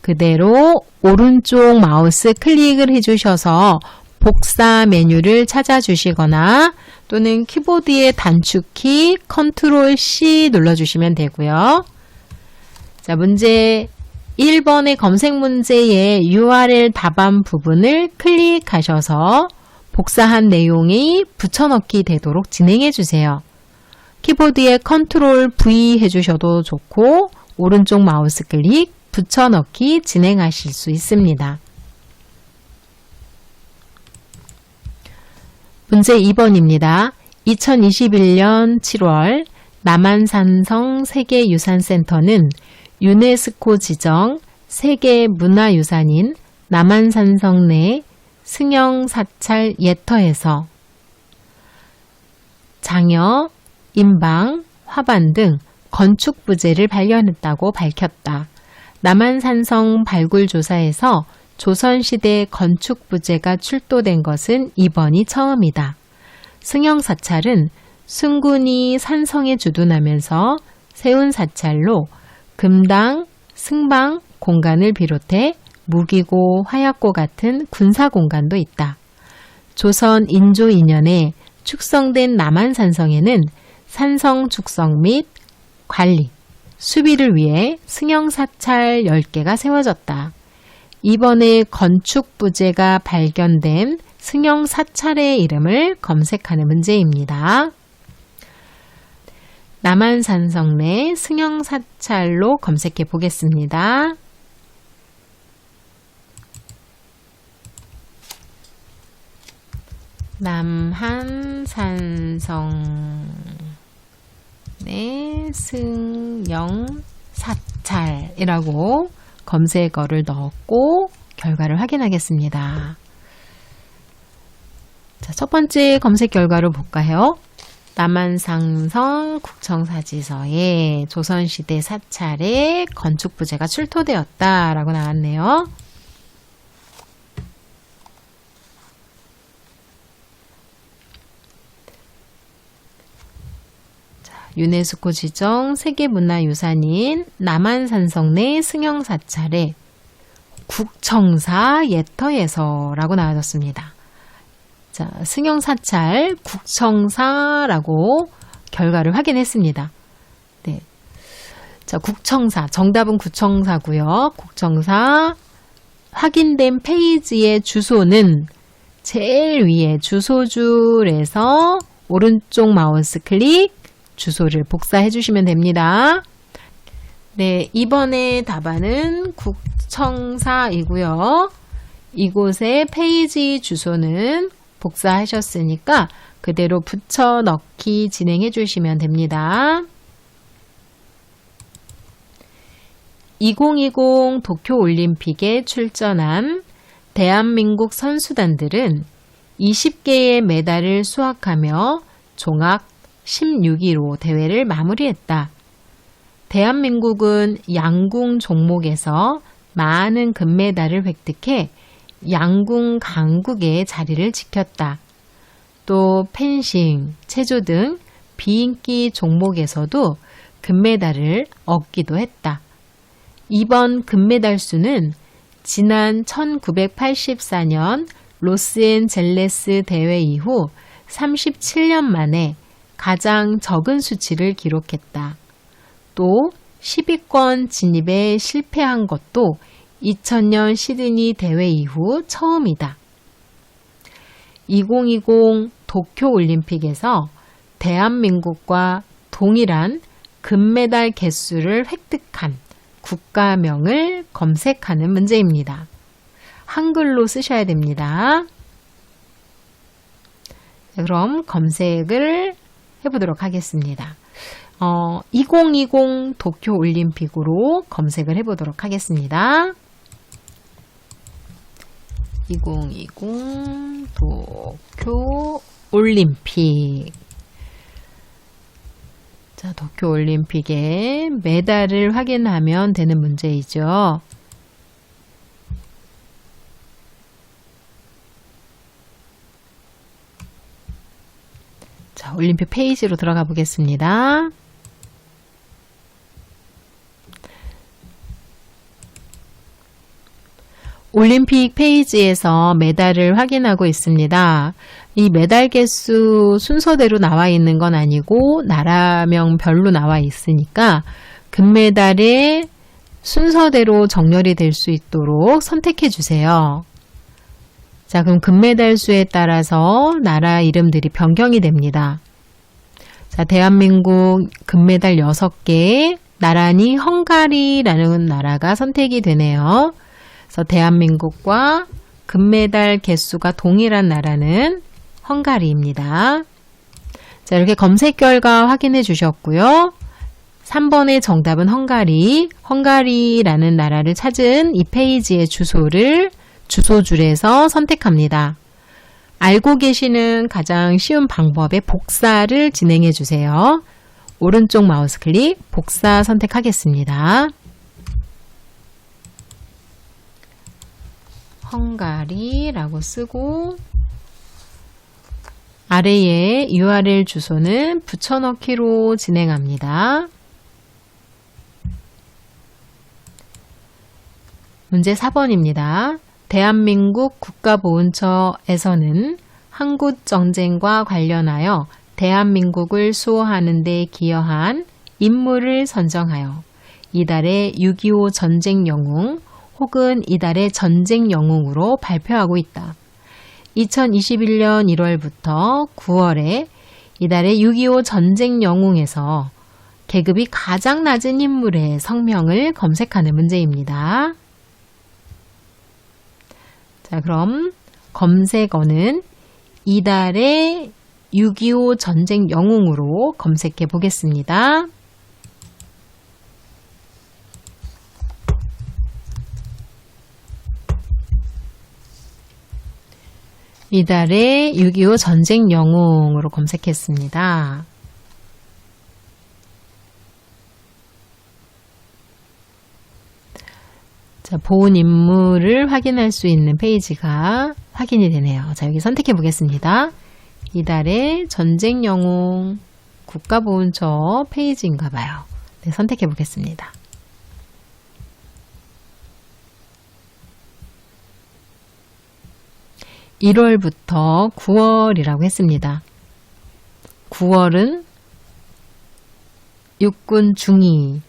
그대로 오른쪽 마우스 클릭을 해주셔서 복사 메뉴를 찾아주시거나 또는 키보드의 단축키 컨트롤 C 눌러주시면 되고요. 자, 문제 1번의 검색 문제의 URL 답안 부분을 클릭하셔서 복사한 내용이 붙여넣기 되도록 진행해 주세요. 키보드에 컨트롤 V 해주셔도 좋고 오른쪽 마우스 클릭 붙여넣기 진행하실 수 있습니다. 문제 2번입니다. 2021년 7월 남한산성 세계유산센터는 유네스코 지정 세계문화유산인 남한산성 내 승영사찰 예터에서 장여, 인방, 화반 등 건축 부재를 발견했다고 밝혔다. 남한산성 발굴조사에서 조선시대 건축 부재가 출토된 것은 이번이 처음이다. 승영사찰은 승군이 산성에 주둔하면서 세운 사찰로 금당, 승방 공간을 비롯해 무기고, 화약고 같은 군사 공간도 있다. 조선 인조 2년에 축성된 남한산성에는 산성 축성 및 관리, 수비를 위해 승영사찰 10개가 세워졌다. 이번에 건축 부재가 발견된 승영사찰의 이름을 검색하는 문제입니다. 남한산성 내 승영사찰로 검색해 보겠습니다. 남한산성 내 승영사찰이라고 검색어를 넣었고 결과를 확인하겠습니다. 자, 첫 번째 검색 결과로 볼까요? 남한상성 국청사지서에 조선시대 사찰에 건축부재가 출토되었다라고 나왔네요. 유네스코 지정 세계문화유산인 남한산성 내 승영사찰에 국청사 예터에서라고 나와졌습니다. 자, 승영사찰 국청사라고 결과를 확인했습니다. 네. 자, 국청사. 정답은 국청사고요. 국청사 확인된 페이지의 주소는 제일 위에 주소줄에서 오른쪽 마우스 클릭 주소를 복사해 주시면 됩니다. 네, 이번에 답안은 국청사이고요. 이곳의 페이지 주소는 복사하셨으니까 그대로 붙여 넣기 진행해 주시면 됩니다. 2020 도쿄올림픽에 출전한 대한민국 선수단들은 20개의 메달을 수확하며 종합 16위로 대회를 마무리했다. 대한민국은 양궁 종목에서 많은 금메달을 획득해 양궁 강국의 자리를 지켰다. 또 펜싱, 체조 등 비인기 종목에서도 금메달을 얻기도 했다. 이번 금메달 수는 지난 1984년 로스앤젤레스 대회 이후 37년 만에 가장 적은 수치를 기록했다. 또 10위권 진입에 실패한 것도 2000년 시드니 대회 이후 처음이다. 2020 도쿄올림픽에서 대한민국과 동일한 금메달 개수를 획득한 국가명을 검색하는 문제입니다. 한글로 쓰셔야 됩니다. 그럼 검색을 해보도록 하겠습니다. 2020 도쿄올림픽으로 검색을 해보도록 하겠습니다. 2020 도쿄올림픽. 자, 도쿄올림픽의 메달을 확인하면 되는 문제이죠. 자, 올림픽 페이지로 들어가 보겠습니다. 올림픽 페이지에서 메달을 확인하고 있습니다. 이 메달 개수 순서대로 나와 있는 건 아니고 나라명별로 나와 있으니까 금메달의 순서대로 정렬이 될 수 있도록 선택해 주세요. 자, 그럼 금메달 수에 따라서 나라 이름들이 변경이 됩니다. 자, 대한민국 금메달 6개, 나란히 헝가리라는 나라가 선택이 되네요. 그래서 대한민국과 금메달 개수가 동일한 나라는 헝가리입니다. 자, 이렇게 검색 결과 확인해 주셨고요. 3번의 정답은 헝가리라는 나라를 찾은 이 페이지의 주소를 주소줄에서 선택합니다. 알고 계시는 가장 쉬운 방법의 복사를 진행해 주세요. 오른쪽 마우스 클릭, 복사 선택하겠습니다. 헝가리라고 쓰고 아래에 URL 주소는 붙여넣기로 진행합니다. 문제 4번입니다. 대한민국 국가보훈처에서는 한국전쟁과 관련하여 대한민국을 수호하는 데 기여한 인물을 선정하여 이달의 6.25 전쟁 영웅 혹은 이달의 전쟁 영웅으로 발표하고 있다. 2021년 1월부터 9월에 이달의 6.25 전쟁 영웅에서 계급이 가장 낮은 인물의 성명을 검색하는 문제입니다. 자, 그럼 검색어는 이달의 6.25 전쟁 영웅으로 검색해 보겠습니다. 이달에 6.25 전쟁 영웅으로 검색했습니다. 자, 본 인물을 확인할 수 있는 페이지가 확인이 되네요. 자, 여기 선택해 보겠습니다. 이달의 전쟁 영웅 국가보훈처 페이지인가 봐요. 네, 선택해 보겠습니다. (1월부터) (9월이라고) 했습니다. 9월은 육군 중위,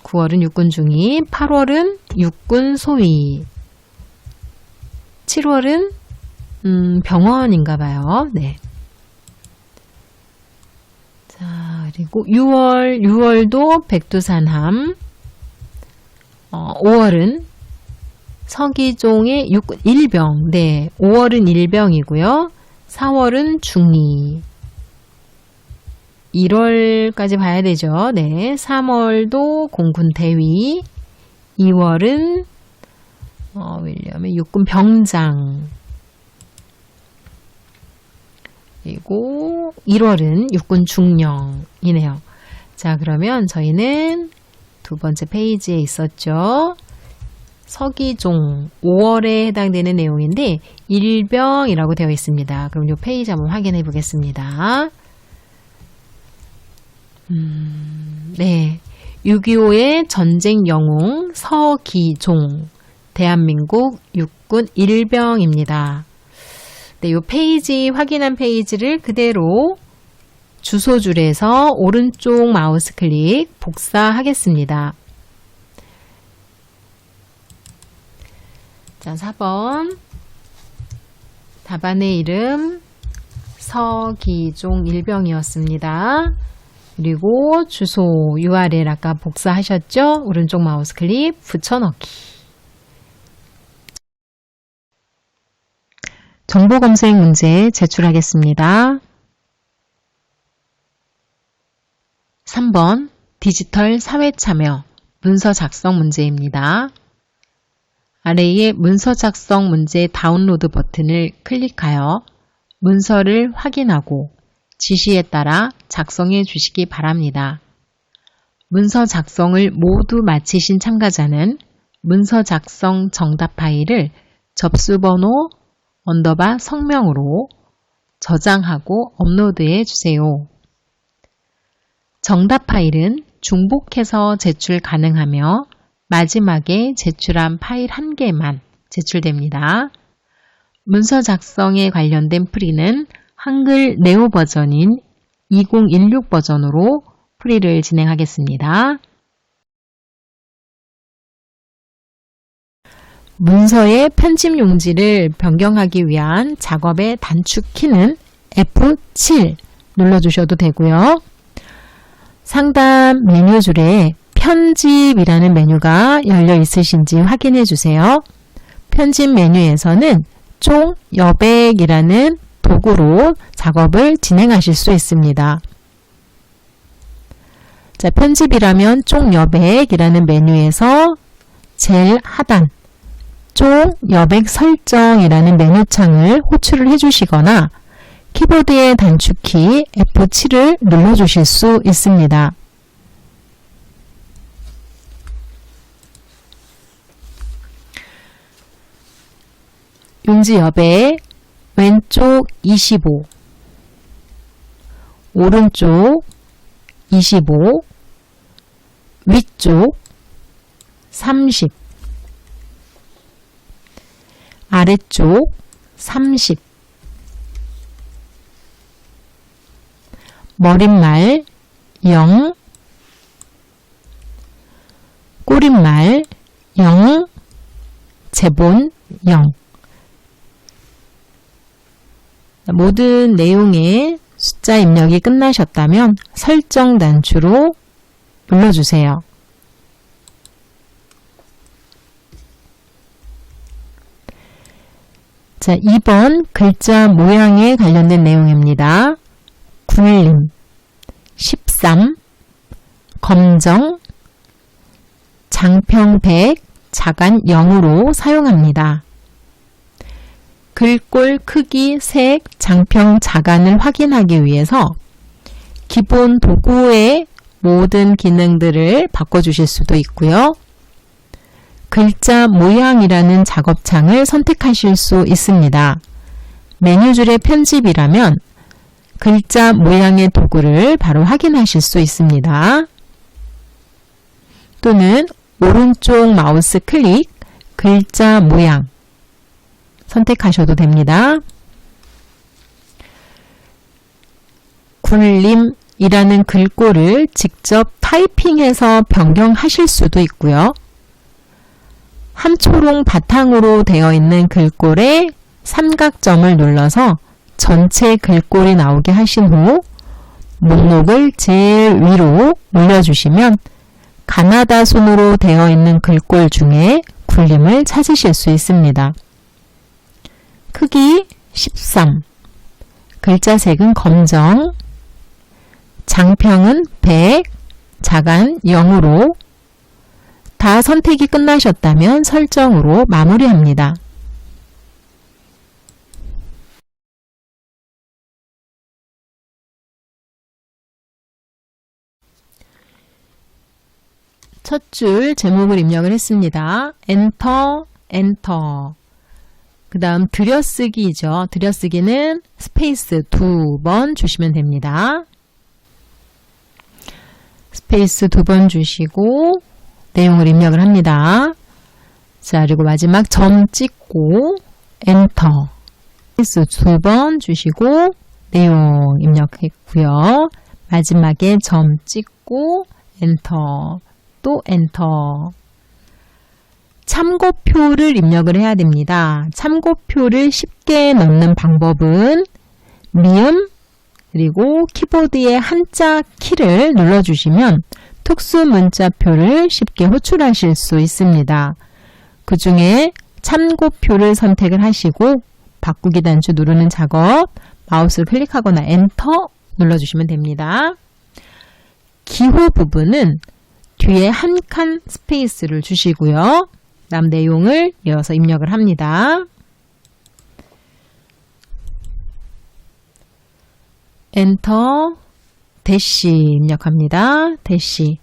9월은 육군 중위, 8월은 육군 소위, 7월은 병원인가 봐요. 네. 자, 그리고 6월도 백두산함, 5월은 서기종의 육군 일병, 네, 5월은 일병이고요. 4월은 중위, 1월까지 봐야 되죠. 네, 3월도 공군 대위, 2월은 윌리엄의 육군 병장, 그리고 1월은 육군 중령이네요. 자, 그러면 저희는 두 번째 페이지에 있었죠. 서기종 5월에 해당되는 내용인데 일병이라고 되어 있습니다. 그럼 이 페이지 한번 확인해 보겠습니다. 네, 6.25의 전쟁 영웅 서기종, 대한민국 육군 일병입니다. 네, 이 페이지 확인한 페이지를 그대로 주소줄에서 오른쪽 마우스 클릭 복사하겠습니다. 자, 4번 답안의 이름 서기종 일병이었습니다. 그리고 주소 URL 아까 복사하셨죠? 오른쪽 마우스 클릭 붙여넣기. 정보 검색 문제 제출하겠습니다. 3번 디지털 사회 참여 문서 작성 문제입니다. 아래의 문서 작성 문제 다운로드 버튼을 클릭하여 문서를 확인하고 지시에 따라 작성해 주시기 바랍니다. 문서 작성을 모두 마치신 참가자는 문서 작성 정답 파일을 접수번호 성명으로 저장하고 업로드해 주세요. 정답 파일은 중복해서 제출 가능하며 마지막에 제출한 파일 1개만 제출됩니다. 문서 작성에 관련된 풀이는 한글 네오 버전인 2016 버전으로 풀이를 진행하겠습니다. 문서의 편집 용지를 변경하기 위한 작업의 단축키는 F7 눌러주셔도 되고요. 상단 메뉴줄에 편집이라는 메뉴가 열려 있으신지 확인해 주세요. 편집 메뉴에서는 총 여백이라는 도구로 작업을 진행하실 수 있습니다. 자, 편집이라면 총 여백이라는 메뉴에서 제일 하단 총 여백 설정이라는 메뉴창을 호출을 해주시거나 키보드의 단축키 F7을 눌러주실 수 있습니다. 용지 여백 왼쪽 25, 오른쪽 25, 위쪽 30, 아래쪽 30, 머릿말 0, 꼬릿말 0, 제본 0. 모든 내용의 숫자 입력이 끝나셨다면 설정 단추로 눌러주세요. 자, 2번 글자 모양에 관련된 내용입니다. 굴림, 13, 검정, 장평 100, 자간 0으로 사용합니다. 글꼴 크기, 색, 장평, 자간을 확인하기 위해서 기본 도구의 모든 기능들을 바꿔주실 수도 있고요. 글자 모양이라는 작업창을 선택하실 수 있습니다. 메뉴줄의 편집이라면 글자 모양의 도구를 바로 확인하실 수 있습니다. 또는 오른쪽 마우스 클릭, 글자 모양 선택하셔도 됩니다. 굴림이라는 글꼴을 직접 타이핑해서 변경하실 수도 있고요. 함초롱 바탕으로 되어 있는 글꼴에 삼각점을 눌러서 전체 글꼴이 나오게 하신 후 목록을 제일 위로 올려주시면 가나다 순으로 되어 있는 글꼴 중에 굴림을 찾으실 수 있습니다. 크기 13, 글자 색은 검정, 장평은 100, 자간 0으로 다 선택이 끝나셨다면 설정으로 마무리합니다. 첫 줄 제목을 입력을 했습니다. 엔터, 엔터. 그 다음 들여쓰기죠. 들여쓰기는 스페이스 2번 주시면 됩니다. 스페이스 2번 주시고 내용을 입력을 합니다. 자, 그리고 마지막 점 찍고 엔터. 스페이스 2번 주시고 내용 입력했고요. 마지막에 점 찍고 엔터. 또 엔터. 참고표를 입력을 해야 됩니다. 참고표를 쉽게 넣는 방법은 미음 그리고 키보드의 한자 키를 눌러주시면 특수문자표를 쉽게 호출하실 수 있습니다. 그 중에 참고표를 선택을 하시고 바꾸기 단추 누르는 작업, 마우스를 클릭하거나 엔터 눌러주시면 됩니다. 기호 부분은 뒤에 한 칸 스페이스를 주시고요. 다음 내용을 이어서 입력을 합니다. 엔터, 대시 입력합니다. 대시.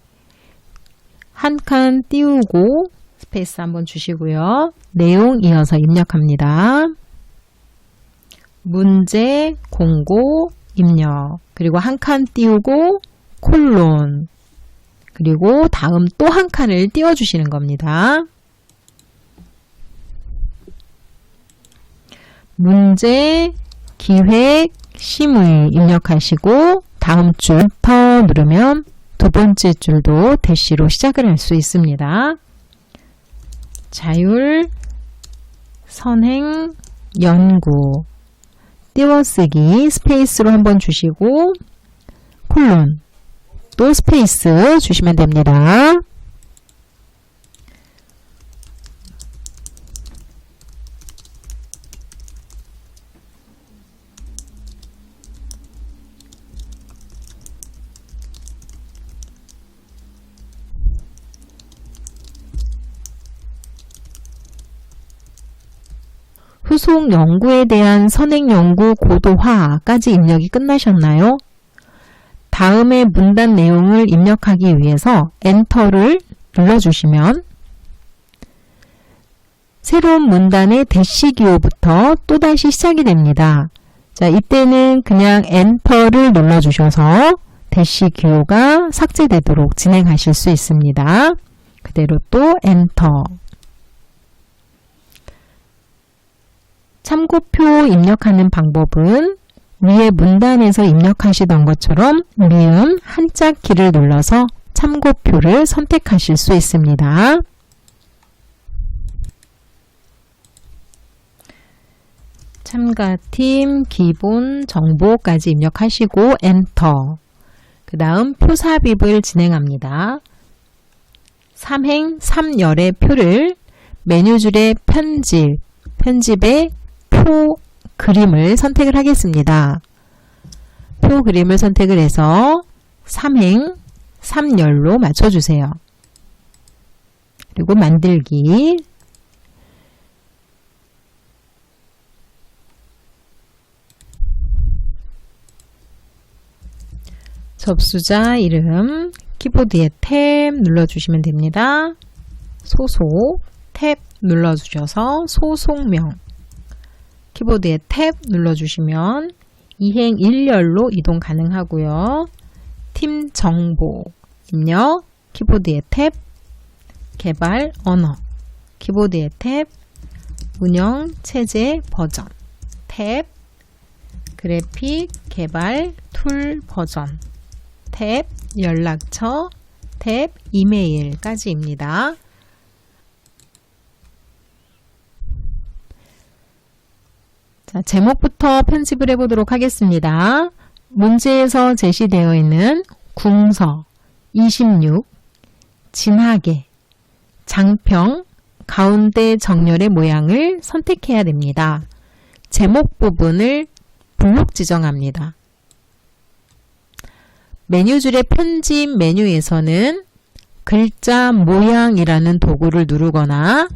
한 칸 띄우고 스페이스 한번 주시고요. 내용 이어서 입력합니다. 문제, 공고, 입력. 그리고 한 칸 띄우고 콜론. 그리고 다음 또 한 칸을 띄워주시는 겁니다. 문제, 기획, 심의 입력하시고 다음 줄 엔터 누르면 두 번째 줄도 대시로 시작을 할 수 있습니다. 자율, 선행, 연구, 띄워쓰기 스페이스로 한번 주시고 콜론 또 스페이스 주시면 됩니다. 후속 연구에 대한 선행 연구 고도화까지 입력이 끝나셨나요? 다음의 문단 내용을 입력하기 위해서 엔터를 눌러주시면 새로운 문단의 대시 기호부터 또다시 시작이 됩니다. 자, 이때는 그냥 엔터를 눌러주셔서 대시 기호가 삭제되도록 진행하실 수 있습니다. 그대로 또 엔터. 참고표 입력하는 방법은 위에 문단에서 입력하시던 것처럼 미음 한자 키를 눌러서 참고표를 선택하실 수 있습니다. 참가팀 기본 정보까지 입력하시고 엔터. 그 다음 표 삽입을 진행합니다. 삼행 3열의 표를 메뉴줄의 편집에 표 그림을 선택을 하겠습니다. 표 그림을 선택을 해서 3행 3열로 맞춰주세요. 그리고 만들기 접수자 이름, 키보드의 탭 눌러주시면 됩니다. 소속, 탭 눌러주셔서 소속명, 키보드의 탭 눌러주시면 이행 일렬로 이동 가능하고요. 팀 정보, 입력, 키보드의 탭, 개발 언어, 키보드의 탭, 운영 체제 버전, 탭, 그래픽 개발 툴 버전, 탭, 연락처, 탭, 이메일까지입니다. 자, 제목부터 편집을 해보도록 하겠습니다. 문제에서 제시되어 있는 궁서 26, 진하게, 장평, 가운데 정렬의 모양을 선택해야 됩니다. 제목 부분을 블록 지정합니다. 메뉴줄의 편집 메뉴에서는 글자 모양이라는 도구를 누르거나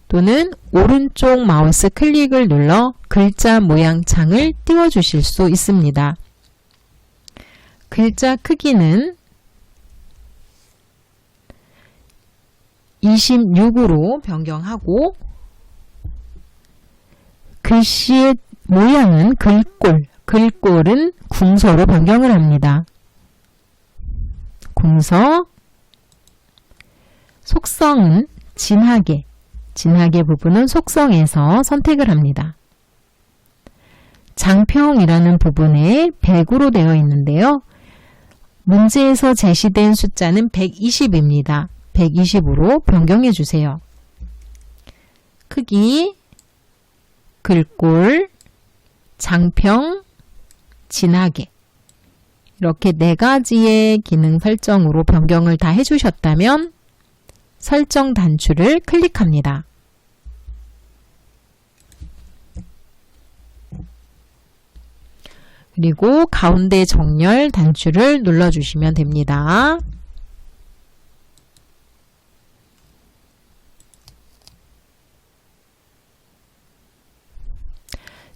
또는 오른쪽 마우스 클릭을 눌러 글자 모양 창을 띄워주실 수 있습니다. 글자 크기는 26으로 변경하고 글씨의 모양은 글꼴은 궁서로 변경을 합니다. 궁서, 속성은 진하게 부분은 속성에서 선택을 합니다. 장평이라는 부분에 100으로 되어 있는데요. 문제에서 제시된 숫자는 120입니다. 120으로 변경해 주세요. 크기, 글꼴, 장평, 진하게 이렇게 4가지의 기능 설정으로 변경을 다 해주셨다면 설정 단추를 클릭합니다. 그리고 가운데 정렬 단추를 눌러주시면 됩니다.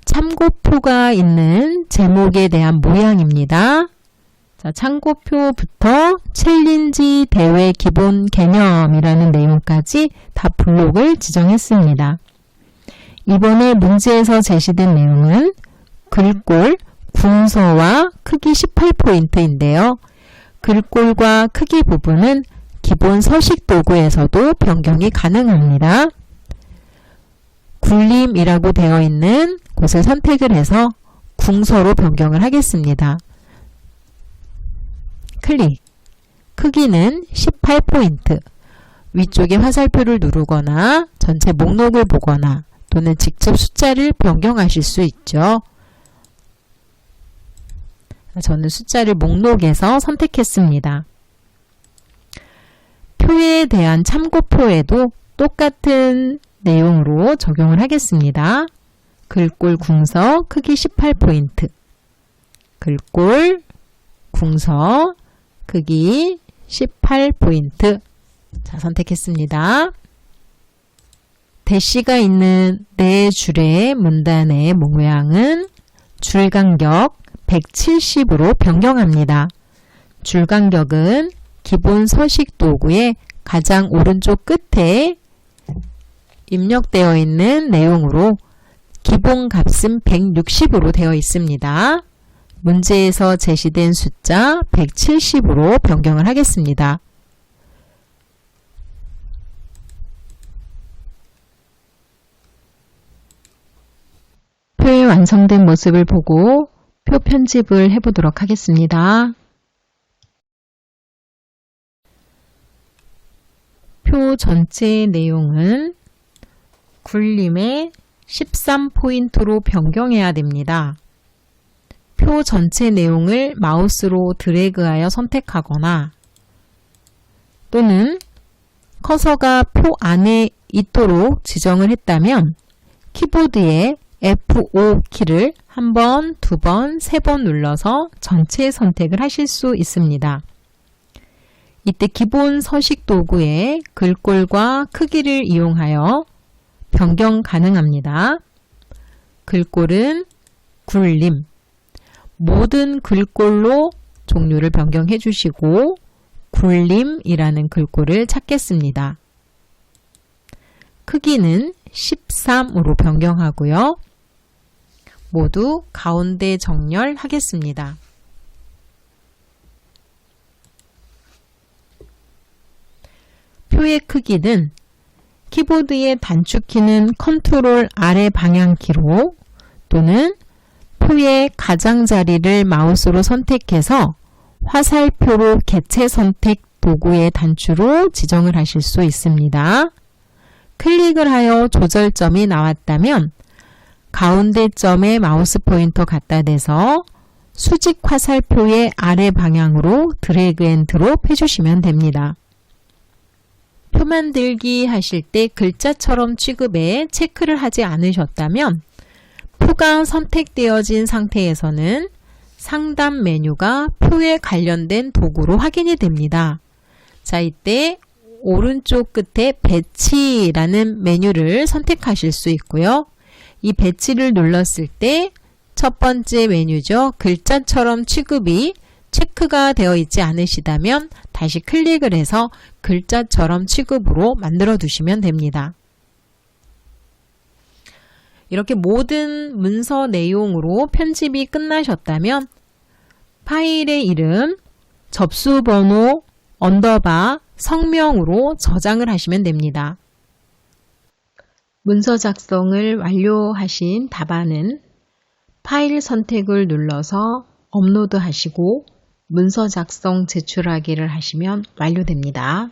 참고표가 있는 제목에 대한 모양입니다. 자, 참고표부터 챌린지 대회 기본 개념이라는 내용까지 다 블록을 지정했습니다. 이번에 문제에서 제시된 내용은 글꼴, 궁서와 크기 18포인트인데요. 글꼴과 크기 부분은 기본 서식 도구에서도 변경이 가능합니다. 굴림이라고 되어 있는 곳을 선택을 해서 궁서로 변경을 하겠습니다. 클릭. 크기는 18포인트. 위쪽에 화살표를 누르거나 전체 목록을 보거나 또는 직접 숫자를 변경하실 수 있죠. 저는 숫자를 목록에서 선택했습니다. 표에 대한 참고표에도 똑같은 내용으로 적용을 하겠습니다. 글꼴 궁서 크기 18포인트, 글꼴 궁서 크기 18포인트. 자, 선택했습니다. 대시가 있는 네 줄의 문단의 모양은 줄 간격 170으로 변경합니다. 줄 간격은 기본 서식 도구의 가장 오른쪽 끝에 입력되어 있는 내용으로 기본 값은 160으로 되어 있습니다. 문제에서 제시된 숫자 170으로 변경을 하겠습니다. 표의 완성된 모습을 보고 표 편집을 해보도록 하겠습니다. 표 전체의 내용은 굴림의 13포인트로 변경해야 됩니다. 표 전체 내용을 마우스로 드래그하여 선택하거나 또는 커서가 표 안에 있도록 지정을 했다면 키보드의 F5 키를 한 번, 두 번, 세 번 눌러서 전체 선택을 하실 수 있습니다. 이때 기본 서식 도구의 글꼴과 크기를 이용하여 변경 가능합니다. 글꼴은 굴림, 모든 글꼴로 종류를 변경해 주시고 굴림이라는 글꼴을 찾겠습니다. 크기는 13으로 변경하고요. 모두 가운데 정렬하겠습니다. 표의 크기는 키보드의 단축키는 컨트롤 아래 방향키로 또는 표의 가장자리를 마우스로 선택해서 화살표로 개체 선택 도구의 단추로 지정을 하실 수 있습니다. 클릭을 하여 조절점이 나왔다면 가운데 점에 마우스 포인터 갖다 대서 수직 화살표의 아래 방향으로 드래그 앤 드롭 해주시면 됩니다. 표 만들기 하실 때 글자처럼 취급에 체크를 하지 않으셨다면 표가 선택되어진 상태에서는 상단 메뉴가 표에 관련된 도구로 확인이 됩니다. 자, 이때 오른쪽 끝에 배치라는 메뉴를 선택하실 수 있고요. 이 배치를 눌렀을 때 첫 번째 메뉴죠. 글자처럼 취급이 체크가 되어 있지 않으시다면 다시 클릭을 해서 글자처럼 취급으로 만들어 두시면 됩니다. 이렇게 모든 문서 내용으로 편집이 끝나셨다면 파일의 이름, 접수번호, 언더바, 성명으로 저장을 하시면 됩니다. 문서 작성을 완료하신 답안은 파일 선택을 눌러서 업로드 하시고 문서 작성 제출하기를 하시면 완료됩니다.